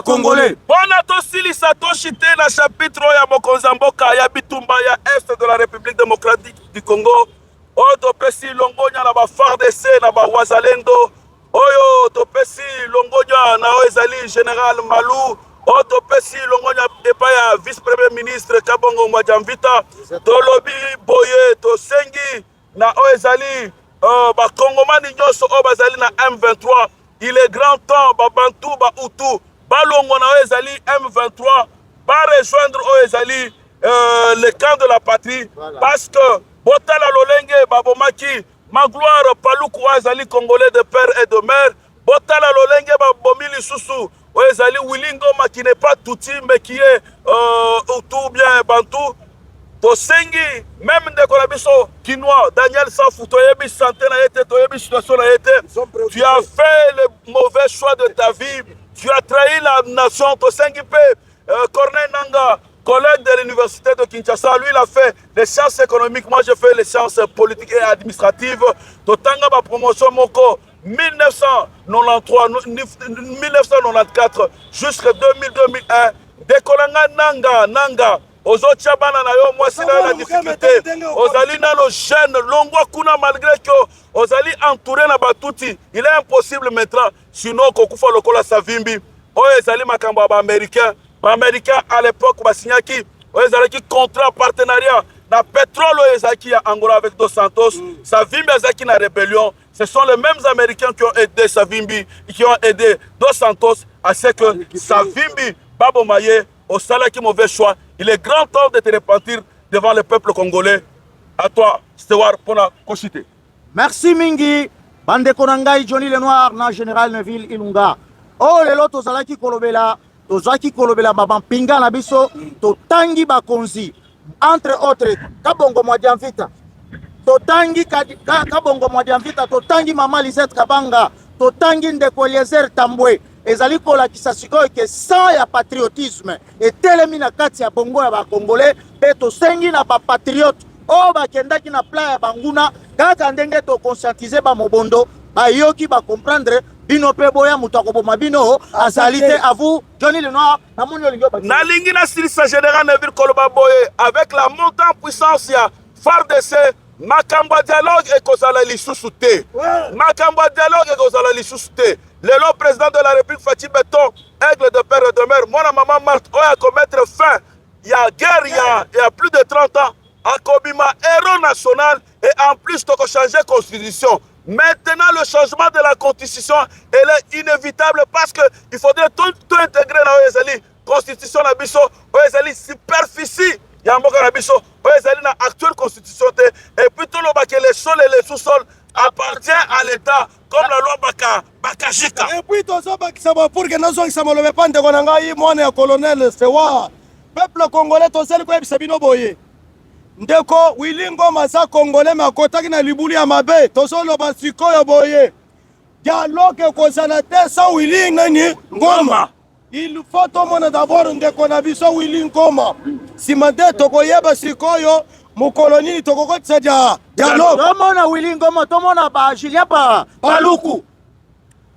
Congolais. Pona tosilisa toshite na chapitre ya mokonza mboka ya bitumba ya est de la République démocratique du Congo oyo topesi longonya na ba FARDC na ba Wazalendo oyo topesi longonya na ezali Général Malou oyo topesi longonya epai ya vice-premier ministre Kabongo Mwadjamvita tolobi boye tosengi na oyo ezali bakongomani nyonso oyo bazali na M23. Il est grand temps babantu bahutu balongo na oyo ezali M23 barejoindre oyo ezali le camp de la patrie, parce que botala lolenge babomaki Magloire Paluku azali congolais de père et de mère. Botala lolenge babomi lisusu ezali Willy Ngoma qui n'est pas Tutsi mais qui est Hutu bien Bantu. Tosengi même de Kolabiso Kinois Daniel Safou toyebi santé na yete toyebi situation na yete. Tu as fait le mauvais choix de ta vie. Tu as trahi la nation. Tosengi pe Corneille Nanga, collègue de l'université de Kinshasa, lui il a fait les sciences économiques, moi j'ai fait les sciences politiques et administratives. Totanga ba promotion moko 1993, 1994 jusqu'à 2001. Dékolanga Nanga. Ozotia bana na yo mwasi na la difficulté. Ozali na lo jeune longwa kuna malgré que ozali entouré na batuti. Il est impossible maintenant sinon kokufa lokola Savimbi. Oyo ezali makambo ba américain. Ba américain à l'époque ba signaki oyo ezali ki contrat partenariat na pétrole oyo ezaki ya Angola avec Dos Santos. Savimbi ezaki na rébellion. ce sont les mêmes Américains qui ont aidé Savimbi, qui ont aidé Dos Santos à ce que Savimbi, Babo Maye, au salaire qui mauvais choix. Il est grand temps de te repentir devant le peuple congolais. À toi, Stewart, pour la consulter. Merci mingi. Bande Konangai, Johnny Lenoir, na Général Neville Ilunga. Oh, lelo tozalaki kolobela, babam pinga na biso, totangi bakonzi. Entre autres, Kabongo Mwadiamvita. Totangi Kabongo Mwadiamvita, totangi Mama Lisette Kabanga, totangi Ndeko Eliezer Tambwe. Ezali kolakisa sikoyo ke sans ya patriotisme etelemi na kati ya bongo ya bakongolais pe tosengi na bapatriote oyo bakendaki na plan ya banguna kaka ndenge tokonscientize bamobondo bayoki bakomprendre bino mpe boya moto akoboma bino azali te. À vous Johnny Lenoir namoni olingi obaki nalingi nasilisa général Neville Koloba Boye avec la montée en puissance ya FARDC. Makambo dialogue ekozala lisusu te. Makambo dialogue ekozala lisusu te. Le président de la République Fatih Beton, aigle de père et de mère, moi maman Marthe, on a commettre fin. Il y a guerre, il y a plus de 30 ans. À Kobima, héros national, et en plus, tu as changé la constitution. Maintenant, le changement de la constitution, elle est inévitable parce qu'il faudrait tout intégrer dans la constitution de Bisso, dans la superficie. Il y a un mot dans Bisso, dans l'actuelle constitution. Et puis tout le monde, les sols et les sous-sols appartient à l'État, comme la loi Bakashika. Et puis, tout ça, pour que nous soyons le pépin de Gonangaï, moi, et colonel Sewa, peuple congolais, tout ça, c'est Sabino Boye. Ndeko, Willingo, Massa Congolais, ma kotaki na libuli ya mabe, tout ça, le basiko ya Boye. Dialogue consanaté sans Willing, nani, Ngoma. Il faut tout le monde d'abord, Ndeko, Nabiso, Willing, Ngoma. Si mande, Tokoyeba, Sikoyo, mon colonie, Tokoko, Tsadia. Dialogue. Tomona Willing Ngoma, tomona ba Julien Paluku.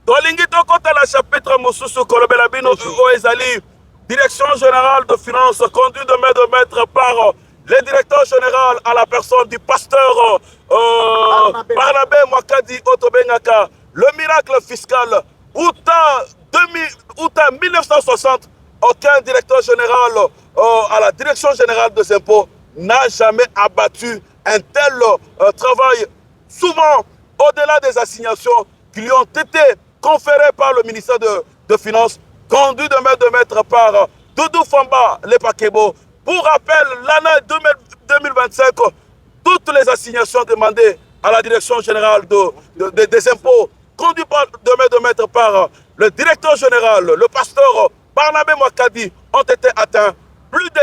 Tolingi Tokota la chapitre Mosusu Kolobela Bino Ezali, direction générale de finances, conduit de maître par le directeur général à la personne du pasteur Barnabé Mwakadi Otobengaka, le miracle fiscal, Outa 1960, aucun directeur général à la direction générale des impôts n'a jamais abattu un tel travail, souvent au-delà des assignations qui lui ont été conférées par le ministère de Finances, conduit de maître par Doudou Famba Lepakebo. Pour rappel, l'année 2025, toutes les assignations demandées à la direction générale des impôts, conduit de maître par le directeur général, le pasteur Barnabé Mwakadi, ont été atteints. Plus de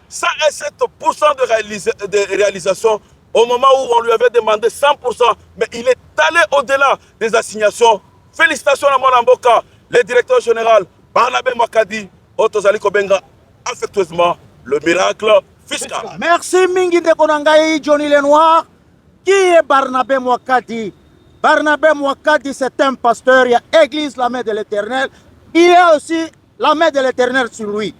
107% de réalisation au moment où on lui avait demandé 100%, mais il est allé au-delà des assignations. Félicitations à mon amboka, le directeur général Barnabé Mwakadi, Otozali Kobenga, affectueusement, le miracle fiscal. Merci Mingi de Konangai, Johnny Lenoir. Qui est Barnabé Mwakadi? Barnabé Mwakadi, c'est un pasteur, il y a Église, la main de l'Éternel. Il y a aussi la main de l'Éternel sur lui.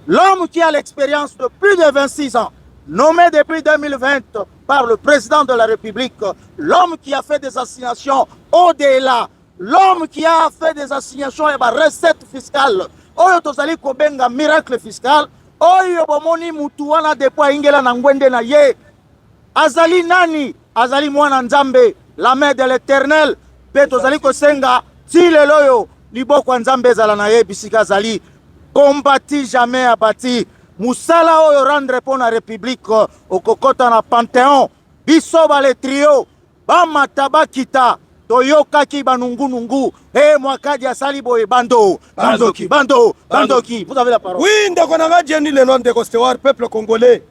L'homme qui a l'expérience de plus de 26 ans, nommé depuis 2020 par le président de la République, l'homme qui a fait des assignations au-delà, l'homme qui a fait des assignations et recettes fiscales, oyo tozali kobenga miracle fiscal, oyo bomoni mutu wana depo ingela na ngwende na ye, azali nani? Azali mwana nzambe, la main de l'Éternel, pe tozali kosenga tileloyo liboko nzambe ezala na ye bisika azali, combattu jamais abattu. Musala oyo rendre pour la République au kokota na Panthéon biso bale trio bamata bakita toyoka ki banungu Mwakadi asali boye bandoki. Vous avez la parole. Oui, ndeko nanga Jenny Lenoir ndeko Stewart, peuple congolais.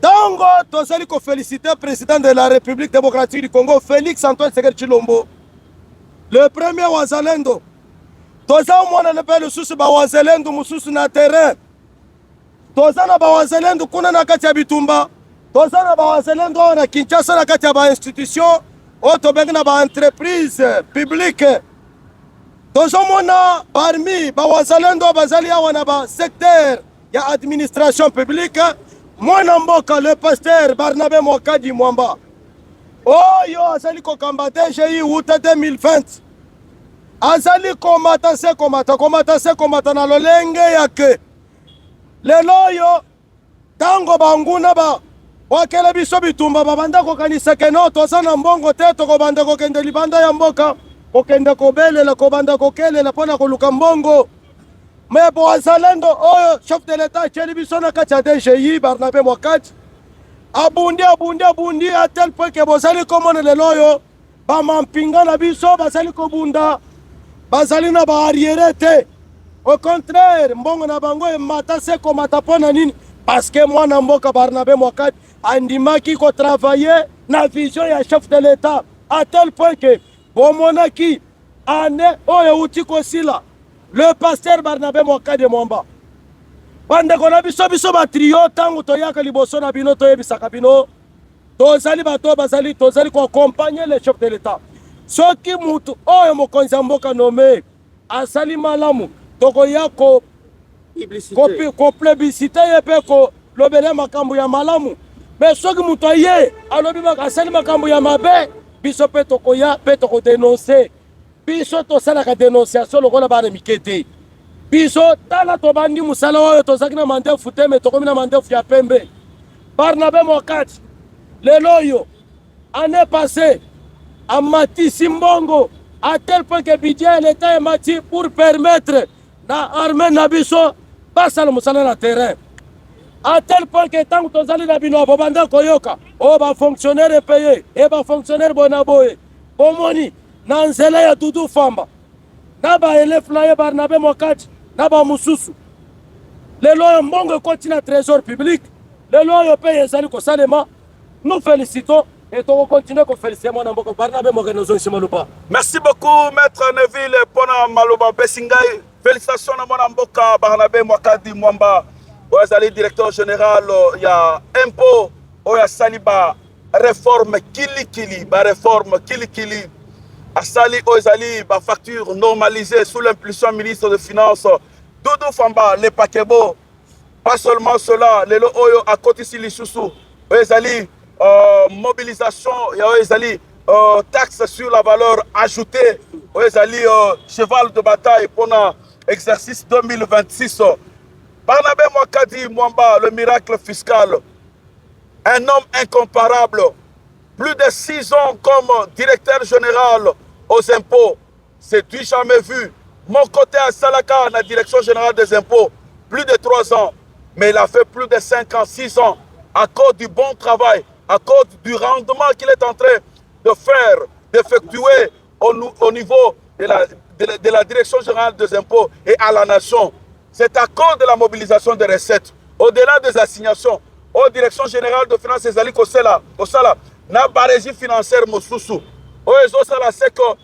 Tango tozali ko féliciter président de la République démocratique du Congo Félix Antoine Tshisekedi Tshilombo, le premier wazalendo. Toza mwana ne pele susu ba wazalendo mususu na terrain. Toza na bawazalendo kuna na kati ya bitumba, toza na bawazalendo na Kinshasa na kati ya ba institution, o tobengi na ba entreprise publique. Toza mona parmi bawazalendo bazali awa na ba secteur ya administration publique, mwana mboka le pasteur Barnabé Mwakadi Mwamba. Oyo azali ko kambate JI uta 2020. Azali komata na lolenge yake. Lelo yo tango banguna wakele biso bitumba babanda kokanisa keno toza na mbongo te tokobanda kokende libanda ya mboka kokende kobelela kobanda kokelela mpona koluka mbongo me boazalendo oyo chef de l'état atyeli biso na kati ya DGI Barnabé Mwakadi abundi a tel point ke bozali komona lelo oyo bamampinga na biso bazali kobunda bazali na baarriere te au contraire mbongo na bango emata se komata mpo na nini parce que mwana mboka Barnabé Mwakadi andimaki kotravaille na vision ya chef de l'état à tel point que bomonaki ane oyo uti kosila le pasteur Barnabé Mwakadi Mwamba bandeko na biso batrio ntango toyaka liboso na bino toyebisaka bino tozali bato bazali tozali koaccompagner le chef de l'état soki mutu oyo mokonzi ya mboka nome asali malamu tokoya koplebisite ye mpe kolobele makambo ya malamu me soki mutu aye alobi asali makambo ya mabe biso mpe tokoya mpe tokodenonse biso tosalaka dénonciation lokola bana mike te biso tala tobandi musala oyo tozalaki na mandefu te me tokomi na mandefu ya pembe Barnabé Mwakadi lelo oyo année passée amatisi mbongo à tel point que budget l'état emati pour permettre na armée na biso basala musala na terrain à tel point que ntango tozali na bino bobanda koyoka oyo bafonctionnaire epeye e bafonctionnaire bona boye bomoni na nzela ya Dudu Famba na baelefu na ye Barnabé Mwakadi na bamosusu lelo oyo mbongo ekoti na trésor public lelo oyo mpe ezali kosalema nous félicitons et on continue à féliciter mon amboka Barnabé Mwakadi nozongisi maloba. Merci beaucoup maître Neville pona maloba besingai. Félicitations à mon amboka Barnabé Mwakadi Mwamba. Oazali directeur général ya impôt oya saliba réforme kili ba réforme kili asali oazali ba facture normalisée sous l'impulsion ministre de finances Doudou Famba les pakebo. Pas seulement cela, lelo oyo a kotisi lisusu oazali mobilisation, taxe sur la valeur ajoutée, cheval de bataille pendant l'exercice 2026. Barnabé Mwakadi Mwamba, le miracle fiscal, un homme incomparable, plus de 6 ans comme directeur général aux impôts, c'est du jamais vu. Mon côté à Salaka, la direction générale des impôts, plus de 3 ans, mais il a fait plus de 5 ans, 6 ans, à cause du bon travail, à cause du rendement qu'il est en train de faire, d'effectuer au niveau de la direction générale des impôts et à la nation. C'est à cause de la mobilisation des recettes, au-delà des assignations, aux directions générales de finances et Zali Kosala, na barégie financière Mosusu. C'est que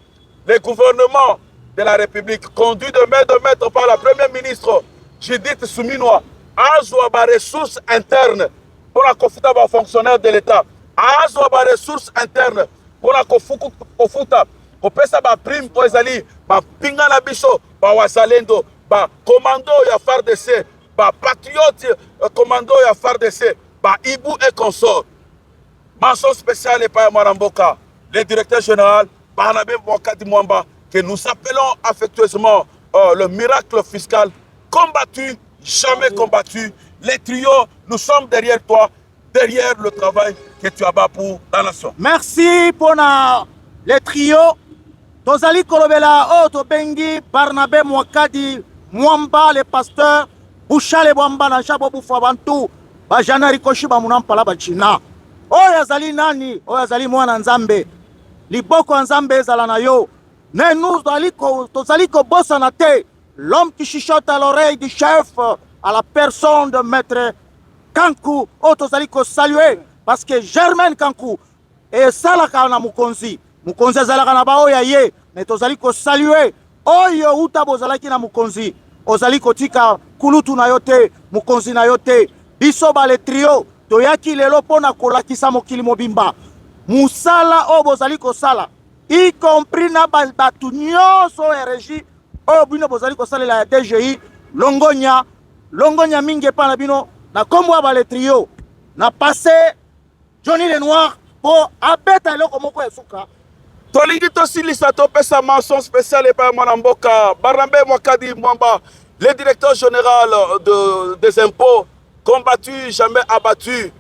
le gouvernement de la République, conduit de maître par la première ministre Judith Souminois, a des ressources internes pour la confuta ba fonctionnaire de l'État. Azo ba ressources internes pour la kofuta kopesa ba prime pour ezali ba pinga na biso ba wasalendo ba commando ya FARDC ba patriote commando ya FARDC ba Ibu et consort. Mention spéciale et par Maramboka, le directeur général Barnabé Mwakadi Mwamba, que nous appelons affectueusement le miracle fiscal combattu, jamais combattu. Les trios, nous sommes derrière toi, derrière le travail que tu as bas pour la nation. Merci pour les trios. Tozali Kolobela, Oto Bengi, Barnabé Mwakadi, Mwamba, le pasteur, Bouchale Mwamba, Najabo Boufabantou, Bajana Rikoshi Bamunampala Bachina. Oya Zali Nani, Oya Zali Mwana Nzambe, Liboko Nzambe Zalanayo. Ne nous Tozali Bossa Nate, l'homme qui chuchote à l'oreille du chef, à la personne de maître Kankou, Tozali saluer, parce que Germaine Kankou, et Salaka na Mukonzi, Mukonzi Zalaka na Baoya ye, mais Tozali saluer, Oyo Utabo Zalaki na Mukonzi, Ozali Tika, Kulutu na yote, Mukonzi na yote, Bisoba le trio, Toyaki lelo pona kolakisa mokili mobimba, Musala o Bozali Sala, y compris na batu nyonso RJ, o bino Bozali Sala la DGI, Longonya mingi pa na bino, na kombo ba le trio, na passé Johnny Lenoir, pour abeta eloko moko ya suka. Tolingi tosilisa topesa mention spéciale par Mwanamboka, Barnabé Mwakadi Mwamba, le directeur général des impôts, combattu, jamais abattu.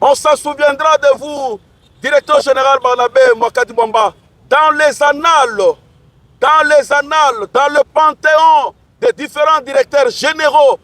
On s'en souviendra de vous, directeur général Barnabé Mwakadi Mwamba, dans les annales, dans le panthéon des différents directeurs généraux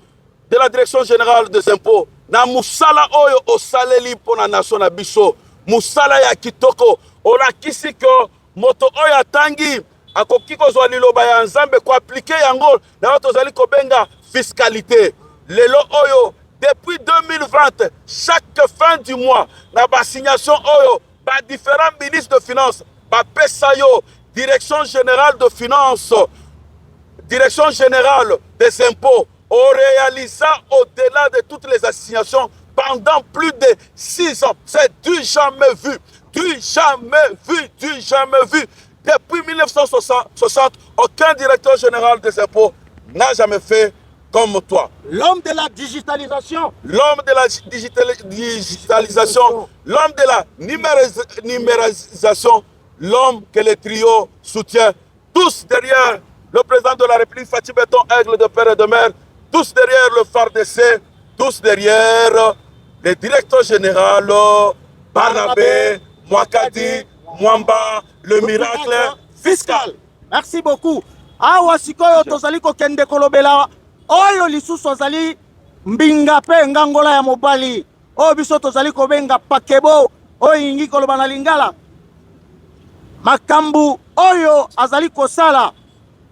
de la direction générale des impôts. Na musala oyo osaleli pona nation na biso, musala ya kitoko, olakisi ko moto oyo atangi akoki kozwa liloba ya nzambe ko appliquer yango na tozali kobenga fiscalité. Lelo oyo depuis 2020, chaque fin du mois, na ba signation oyo ba différents ministres de finances, ba pesayo, direction générale de finances, direction générale des impôts, ont réalisé au-delà de toutes les assignations pendant plus de 6 ans. C'est du jamais vu, du jamais vu, du jamais vu. Depuis 1960, aucun directeur général des impôts n'a jamais fait comme toi. L'homme de la digitalisation. L'homme de la digitalisation, l'homme de la numérisation, l'homme que le trio soutient. Tous derrière le président de la République, Fatih Béton, aigle de père et de mère, tous derrière le FARDC, tous derrière le directeur général Barnabé, Mwakadi, Mwamba, le miracle fiscal. Merci beaucoup. Awa sikoyo tozali kokende kolobela oyo lisusu ozali mbinga pe ngangola ya mobali oyo biso tozali kobenga pakebo oyo ingi koloba na lingala makambu oyo azali kosala.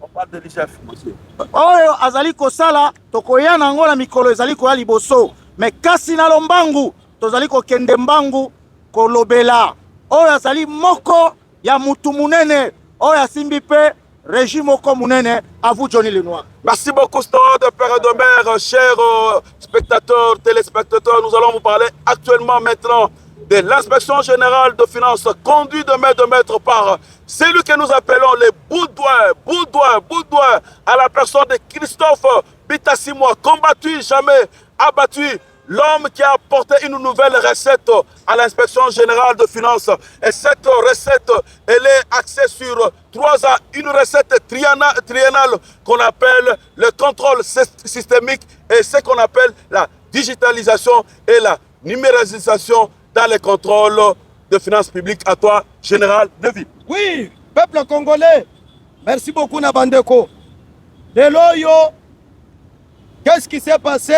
On parle de l'IGF, monsieur. Oyo azali kosala tokoya na ngola mikolo ezali koya liboso me kasi na lombangu tozali kokende mbangu kolobela oyo azali moko ya mutu munene oyo asimbi pe régime moko munene. À vous Johnny Lenoir. Merci beaucoup Stora de père et de mère, chers spectateurs, téléspectateurs. Nous allons vous parler actuellement maintenant de l'inspection générale de finances conduite de maître par celui que nous appelons les Boudoir, à la personne de Christophe Bitassimwa, combattu, jamais abattu, l'homme qui a apporté une nouvelle recette à l'inspection générale de finances. Et cette recette, elle est axée sur 3 ans, une recette triennale qu'on appelle le contrôle systémique et ce qu'on appelle la digitalisation et la numérisation dans les contrôles de finances publiques. À toi, Général Devi. Oui, peuple congolais, merci beaucoup Nabandeko. De l'oyo, qu'est-ce qui s'est passé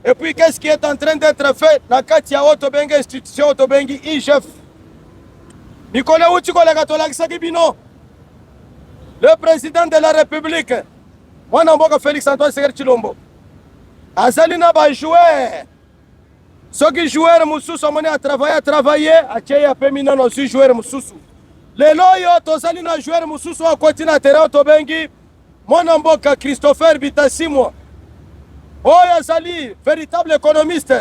et puis qu'est-ce qui est en train d'être fait dans Katia Otobengi, institution Otobengi, IGF. Nicolas Outikola Katolakisa Kibino, le président de la République, moi Namboka Félix Antoine Seger Chilombo, Azalina ba joueur. Ceux qui jouent Moussous ont mené à travailler, à Tchéa Péminon aussi jouer Moussous. Les loyaux, Tozali na jouer Moussous à côté de terrain Tobengi, mon amboka Christopher Bitassimwa. Oh Yazali, véritable économiste.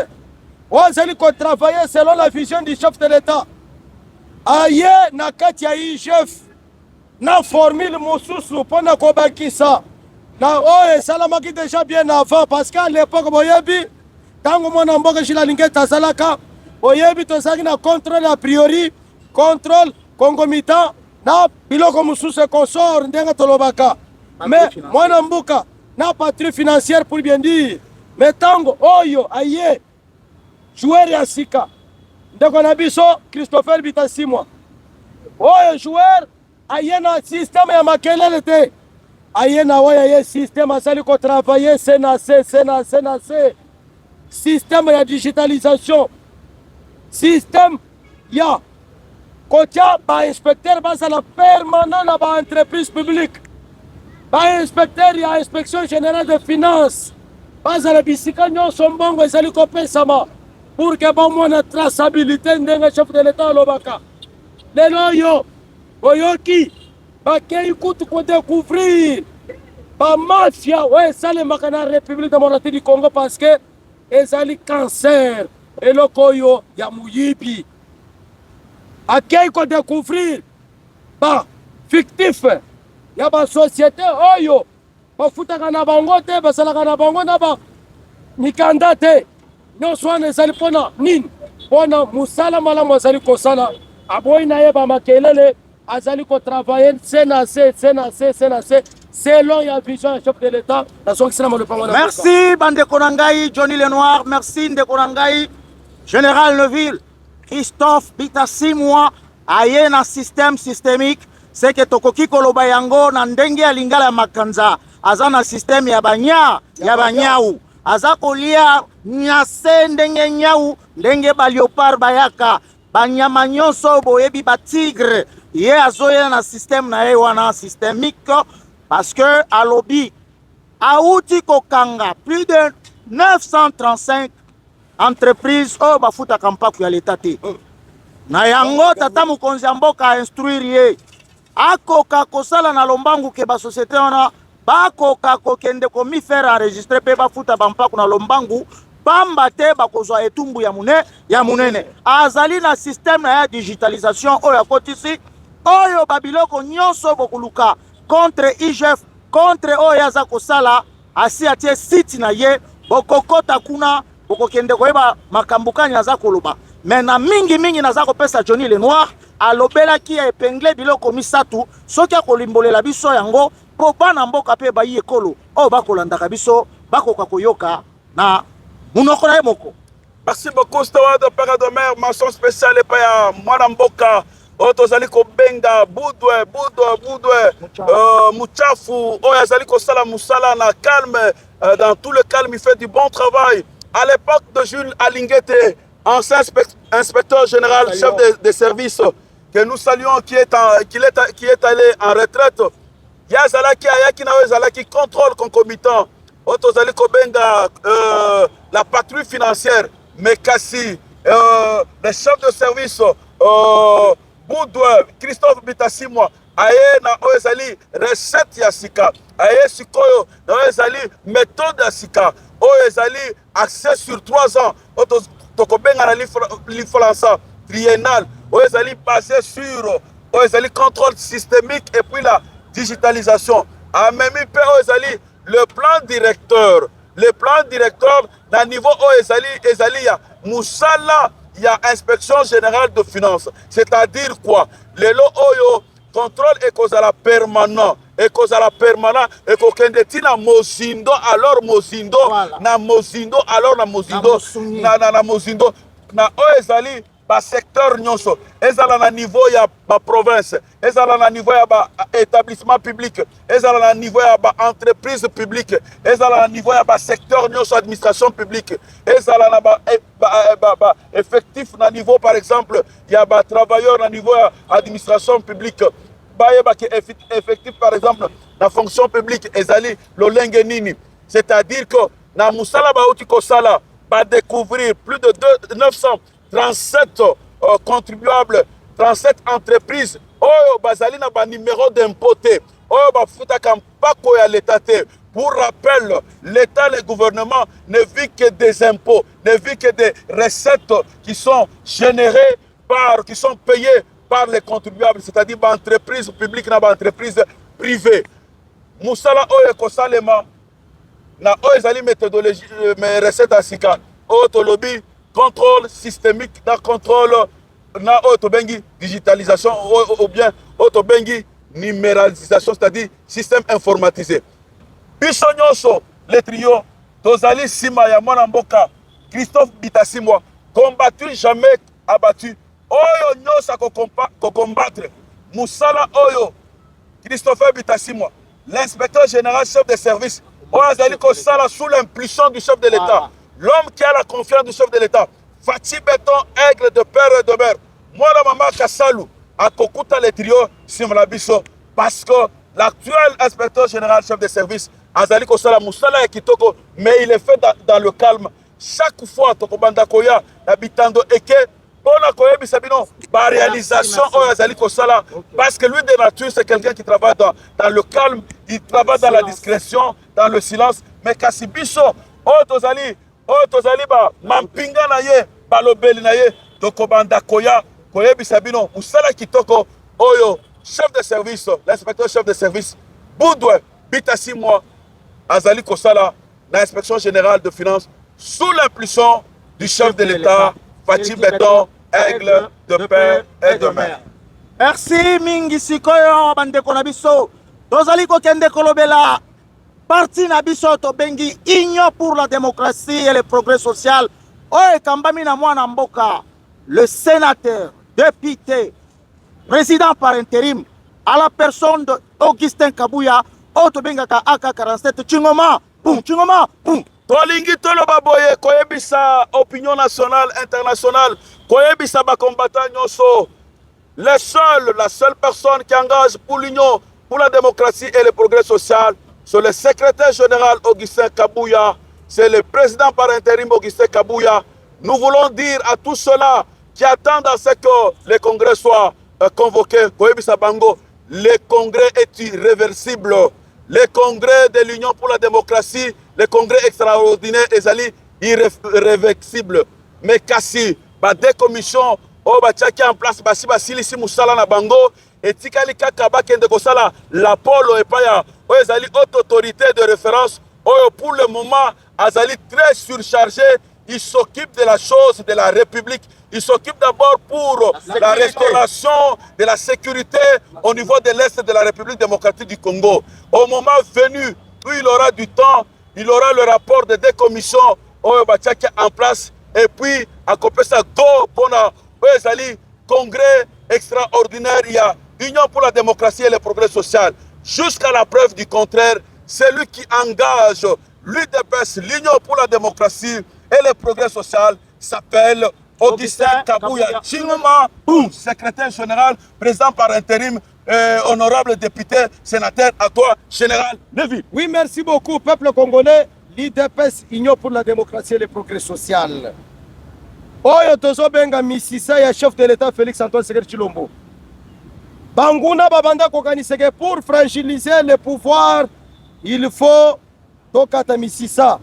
Oh Yazali qui travaille selon la vision du chef de l'État. Aïe, na katia chef, na formule Moussous pour na kobakisa. Na oh Salamaki déjà bien avant parce qu'à l'époque Boyebi. Tango mwana mboka shila lingeta salaka oyebi tozaki na contrôle a priori contrôle concomitant na biloko mususu consort ndenga tolobaka mais mwana mboka na patrie financière pour bien dire mais tango oyo aye joueur ya sika ndeko na biso Christopher Bitassimwa oyo joueur aye na système ya makelele te aye na oyo aye système asali ko travailler CNAC système de digitalisation, système ya kotia ba inspecteur basa la permanent na ba entreprise publique, ba inspecteur ya inspection générale de finances, basa la bisika nyo sombongo ezali kopesama pour que bon mona traçabilité ndenga chef de l'état lobaka. Lelo yo boyoki ba kei kutu ko découvrir ba mafia ouais ça le makana République démocratique du Congo parce que ezali cancer elokoyo ya muyibi akei ko découvrir ba fictif ya ba société oyo bafutaka na bango te basalaka na bango na ba mikanda te nyonso wana ezali mpona nini mpona mosala malamu azali kosala aboyi na ye bamakelele azali kotravaille CNAC selon la vision du chef de l'État. Merci Bande Konangaï, Johnny Lenoir, merci Nde Konangaï. Général Neville, Christophe Bitasimwa, aye na système systémique, c'est que tokoki koloba yango na ndenge ya lingala ya makanza, aza na système ya banyau, aza kolia nyase ndenge nyau, ndenge ba léopard bayaka, banyama nyonso boyebi ba tigre, ye azoya na système na ye wana systémique, parce que alobi, aouti kokanga, plus de 935 entreprise oyo bafutaka mpaku ya leta te na yango tata mokonzi ya mboka instruire ye akoka kosala na lombangu ke basosiété wana bakoka kokende komifere enregistre mpe bafuta bampaku na lombangu pamba te bakozwa etumbu ya munene azali na système na ya digitalisation oyo akotisi oyo babiloko nyonso bokoluka contre IGF contre oyo aza kosala asi atie site na ye bokokota kuna bokokende koyeba makambo kani aza koloba me na mingi naza kopesa Johnny Lenoir alobelaki ya epengle biloko misatu soki akolimbolela biso yango po bana mboka mpe bayi ekolo oyo bakolandaka biso bakoka koyoka na munoko na ye moko. Merci beaucoup Steward Père de Mer, mention spéciale epai ya mwana mboka oyo tozali kobenga budwe muchafu oyo azali kosala musala na calme, dans tout le calme il fait du bon travail. À l'époque de Jules Alingete, ancien inspecteur général, chef de service, que nous saluons, qui est allé en retraite, Yazalaki Ayaki Nawezalaki contrôle concomitant, Otozali Kobenga, la patrouille financière, Mekassi, le chef de service, Boudoué, Christophe Bitasimwa, aye na Oezali, recette Yassika, aye Sikoyo, na Oezali, méthode Yassika. Oezali accès sur 3 ans. Tokobenga na l'influence triennale. Oezali basé sur Oezali contrôle systémique et puis la digitalisation. A même Oezali le plan directeur. Le plan directeur na niveau Oezali ya Moussala ya inspection générale de finances. C'est-à-dire quoi? Le lo oyo contrôle et causala permanent. Et causala permanent et kokende tina mozindo alors mozindo voilà. Na mozindo alors na mozindo na mozindo na oezali ba secteur nyonso ezala na niveau ya ba province ezala na niveau ya ba établissement public ezala na niveau ya ba entreprise publique ezala na niveau ya ba secteur nyonso administration publique ezala na ba effectif na niveau par exemple ya ba travailleur na niveau ya administration publique effectif par exemple la fonction publique ezali lolenge nini, c'est-à-dire que na musala baouti kosala va découvrir plus de 937 contribuables, 37 entreprises oyo bazali na ba numéro d'impôt te oyo bafuta kampako ya l'état te. Pour rappel, l'État, le gouvernement ne vit que des impôts, ne vit que des recettes qui sont générées qui sont payées par les contribuables, c'est-à-dire par entreprise publique et entreprise privée. Moussala oye kosalema na oezali méthodologie mais recette asika autolobby contrôle systémique na contrôle na autobengi digitalisation ou bien autobengi numéralisation, c'est-à-dire système informatisé. Biso nyonso le trio tozali sima ya mwana mboka Christophe Bitasimwa, combattu jamais abattu. Oyo nyosa ko combattre musala oyo Christophe Bitasimwa, l'inspecteur général chef de service oyo azali kosala sous l'impulsion du chef de l'État, l'homme qui a la confiance du chef de l'État, Fati Béton, aigle de père et de mère. Moi la maman Kassalu a kokuta le trio simla biso parce que l'actuel inspecteur général chef de service azali kosala musala ya kitoko, mais il est fait dans le calme. Chaque fois tokobanda koya na bitando eke pona koyebisa bino ba réalisation oyo azali kosala parce que lui de nature c'est quelqu'un qui travaille dans le calme, il travaille dans la discrétion, dans le silence. Mais kasi biso oyo tozali ba mampinga na ye balobeli na ye tokobanda koya koyebisa bino musala kitoko oyo chef de service, l'inspecteur chef de service Boudoué Bitasimwa azali kosala l'inspection générale de finances sous l'impulsion du chef de l'État, Fati Béton, aigle de père et de mère. Merci mingi sikoyo bandeko na biso. Tozali kokende kolobela parti na biso to bengi Union pour la démocratie et le progrès social oyo ekambami na mwana mboka le sénateur député président par intérim à la personne de Augustin Kabouya oyo tobengaka AK47 Chingoma pum Chingoma pum. Tolingi toloba boye koyebisa opinion nationale internationale koyebisa ba combattant nyonso. La seule personne qui engage pour l'union, pour la démocratie et le progrès social, c'est le secrétaire général Augustin Kabouya, c'est le président par intérim Augustin Kabouya. Nous voulons dire à tous ceux-là qui attendent à ce que le congrès soit convoqué, le congrès est irréversible. Le congrès de l'Union pour la démocratie, le congrès extraordinaire est irréversible. Mais Kassi, des commissions, qui en place, basilisi musala na bango, et tikali kaka bakende kosala la polo et paya, ezali haute autorité de référence, pour le moment, azali très surchargé. Il s'occupe de la chose de la République. Il s'occupe d'abord pour la restauration de la sécurité au niveau de l'Est de la République démocratique du Congo. Au moment venu où il aura du temps, il aura le rapport de deux commissions en place. Et puis, à côté de ça, pour le congrès extraordinaire, il y a Union pour la démocratie et le progrès social. Jusqu'à la preuve du contraire, c'est lui qui engage l'UDPS, l'Union pour la démocratie et le progrès social, s'appelle Augustin Kabouya Chingoma, secrétaire général, président par intérim, honorable député, sénateur, à toi, général Lévy. Oui, merci beaucoup, peuple congolais, l'UDPS, Union pour la démocratie et le progrès social. Oyo tozo benga misisa ya chef de l'État Félix Antoine Tshisekedi Tshilombo. Banguna babanda kokaniseke pour fragiliser le pouvoir, il faut tokata misisa.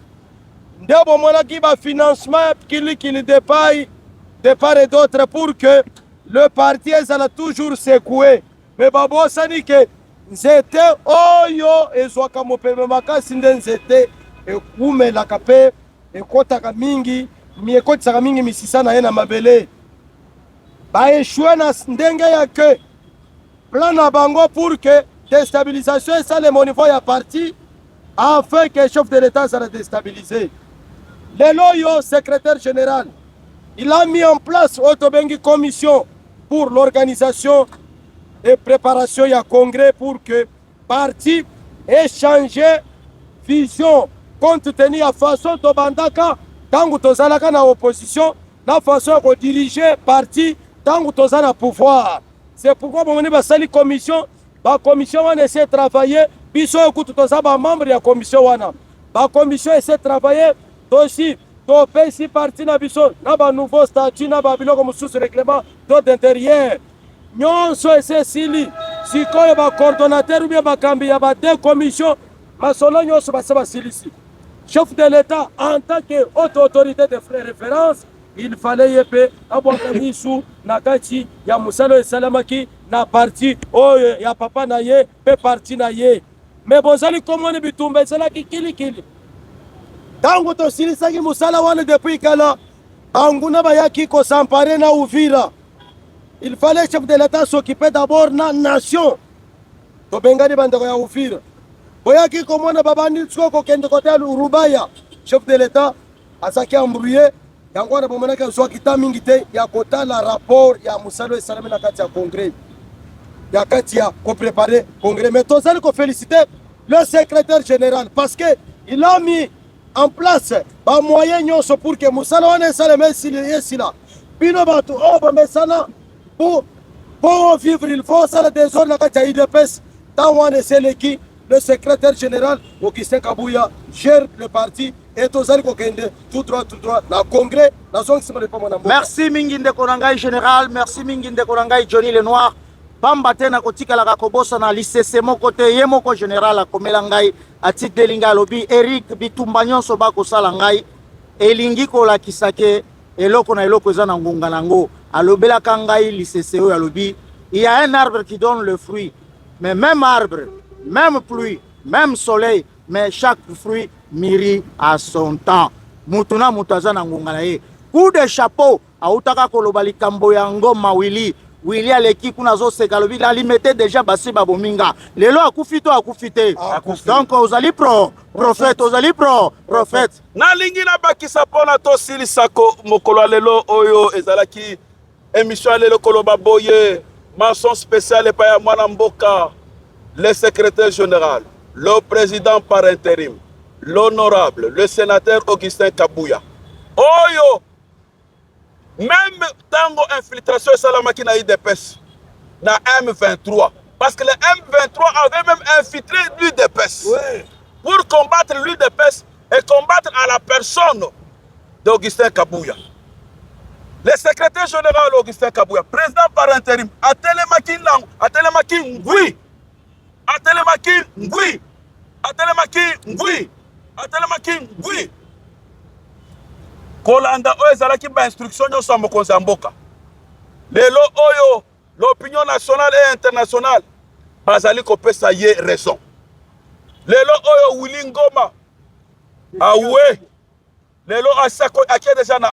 Ndebo mona ki ba financement qui dépaille de part et d'autre pour que le parti ezala toujours secoué. Mais babo sani ke nzete oyo ezwaka mopeme makasi nde nzete ekumelaka pe ekotaka mingi miekotisaka mingi misisa na ye na mabele. Baeshue na ndenge ya ke plan na bango pour que déstabilisation esalema au niveau ya parti afin que chef de l'État soit déstabilisé. Le loyo, secrétaire général, il a mis en place une commission pour l'organisation et préparation du congrès pour que parti échange vision compte tenu à façon de bandaka tant que tozalaka na opposition, la façon de diriger parti tant que tozala pouvoir. C'est pourquoi on a une commission, la commission on essaie de travailler, puis on écoute tozaba membre de la commission wana. La commission essaie de travailler aussi topé si parti na biso na ba nouveau statut na ba biloko mususu règlement d'intérieur nyonso ese sili sikoyo ba coordonnateur ou bien ba kambi ya ba deux commissions masolo nyonso basaba silisi. Chef de l'État en tant que haute autorité de référence, il fallait yepe abwaka misu na kati ya musalo esalamaki na parti oyo ya papa na ye pe parti na ye. Mais bozali komone bitumba esalaki kili tango tosilisaki musala wana depuis kala anguna bayaki kosampare na Uvira. Il fallait chef de l'État s'occuper d'abord na nation tobengani bandeko ya Uvira boyaki komona babandi tsoko kende kote Rubaya. Chef de l'État asaki embrouillé yango wana bomonaka zwa kitamingi te ya kotala rapport ya musalo esalami na kati ya congrès ya kati ya ko préparer congrès. Mais tozali ko féliciter le secrétaire général parce que il a mis en place ba moyen nyonso pour que musala wana esaleme esila bino bato o bamesana pour vivre il faut sala désordre na kati ya UDPS tant wana eseleki. Le secrétaire général Augustin Kabouya gère le parti et tozali kokende tout droit na congrès na zone sima de pomona. Merci mingi ndeko na ngai général, merci mingi ndeko na ngai Johnny Lenoir. Pamba tena kotikala ka kobosa na lisese moko te ye moko général akomela ngai atideli ngai alobi Eric bitumba nyonso bakosala ngai elingi kolakisa ke eloko na eloko eza na ngunga nango alobelaka ngai lisese oyo alobi il y a un arbre qui donne le fruit mais même arbre, même pluie, même soleil, mais chaque fruit mûrit à son temps. Mutuna mutaza na ngunga na ye. Coup de chapeau autaka koloba likambo ya ngoma wili Willy aleki kuna azoseka lobi alimete déjà basi babominga lelo akufi to akufi te donc ozali prophète ozali prophète nalingi nabakisa mpona tosilisako mokolo ya lelo oyo ezalaki émission ya lelo koloba boye mention spéciale epai ya mwana mboka le secrétaire général le président par intérim l'honorable le sénateur Augustin Kabuya oyo même tango infiltration esalamaki na IDPS na M23 parce que le M23 avait même infiltré l'UDPS pour combattre l'UDPS et combattre à la personne d'Augustin Kabuya. Le secrétaire général Augustin Kabuya, président par intérim, atelemaki nango, atelemaki ngui, atelemaki ngui, atelemaki ngui, atelemaki ngui. Kolanda oyo ezalaki ba instruction nyonso ya mokonzi ya mboka. Lelo oyo l'opinion nationale et internationale bazali kopesa ye raison. Lelo oyo Willy Ngoma awe lelo asako akie deja na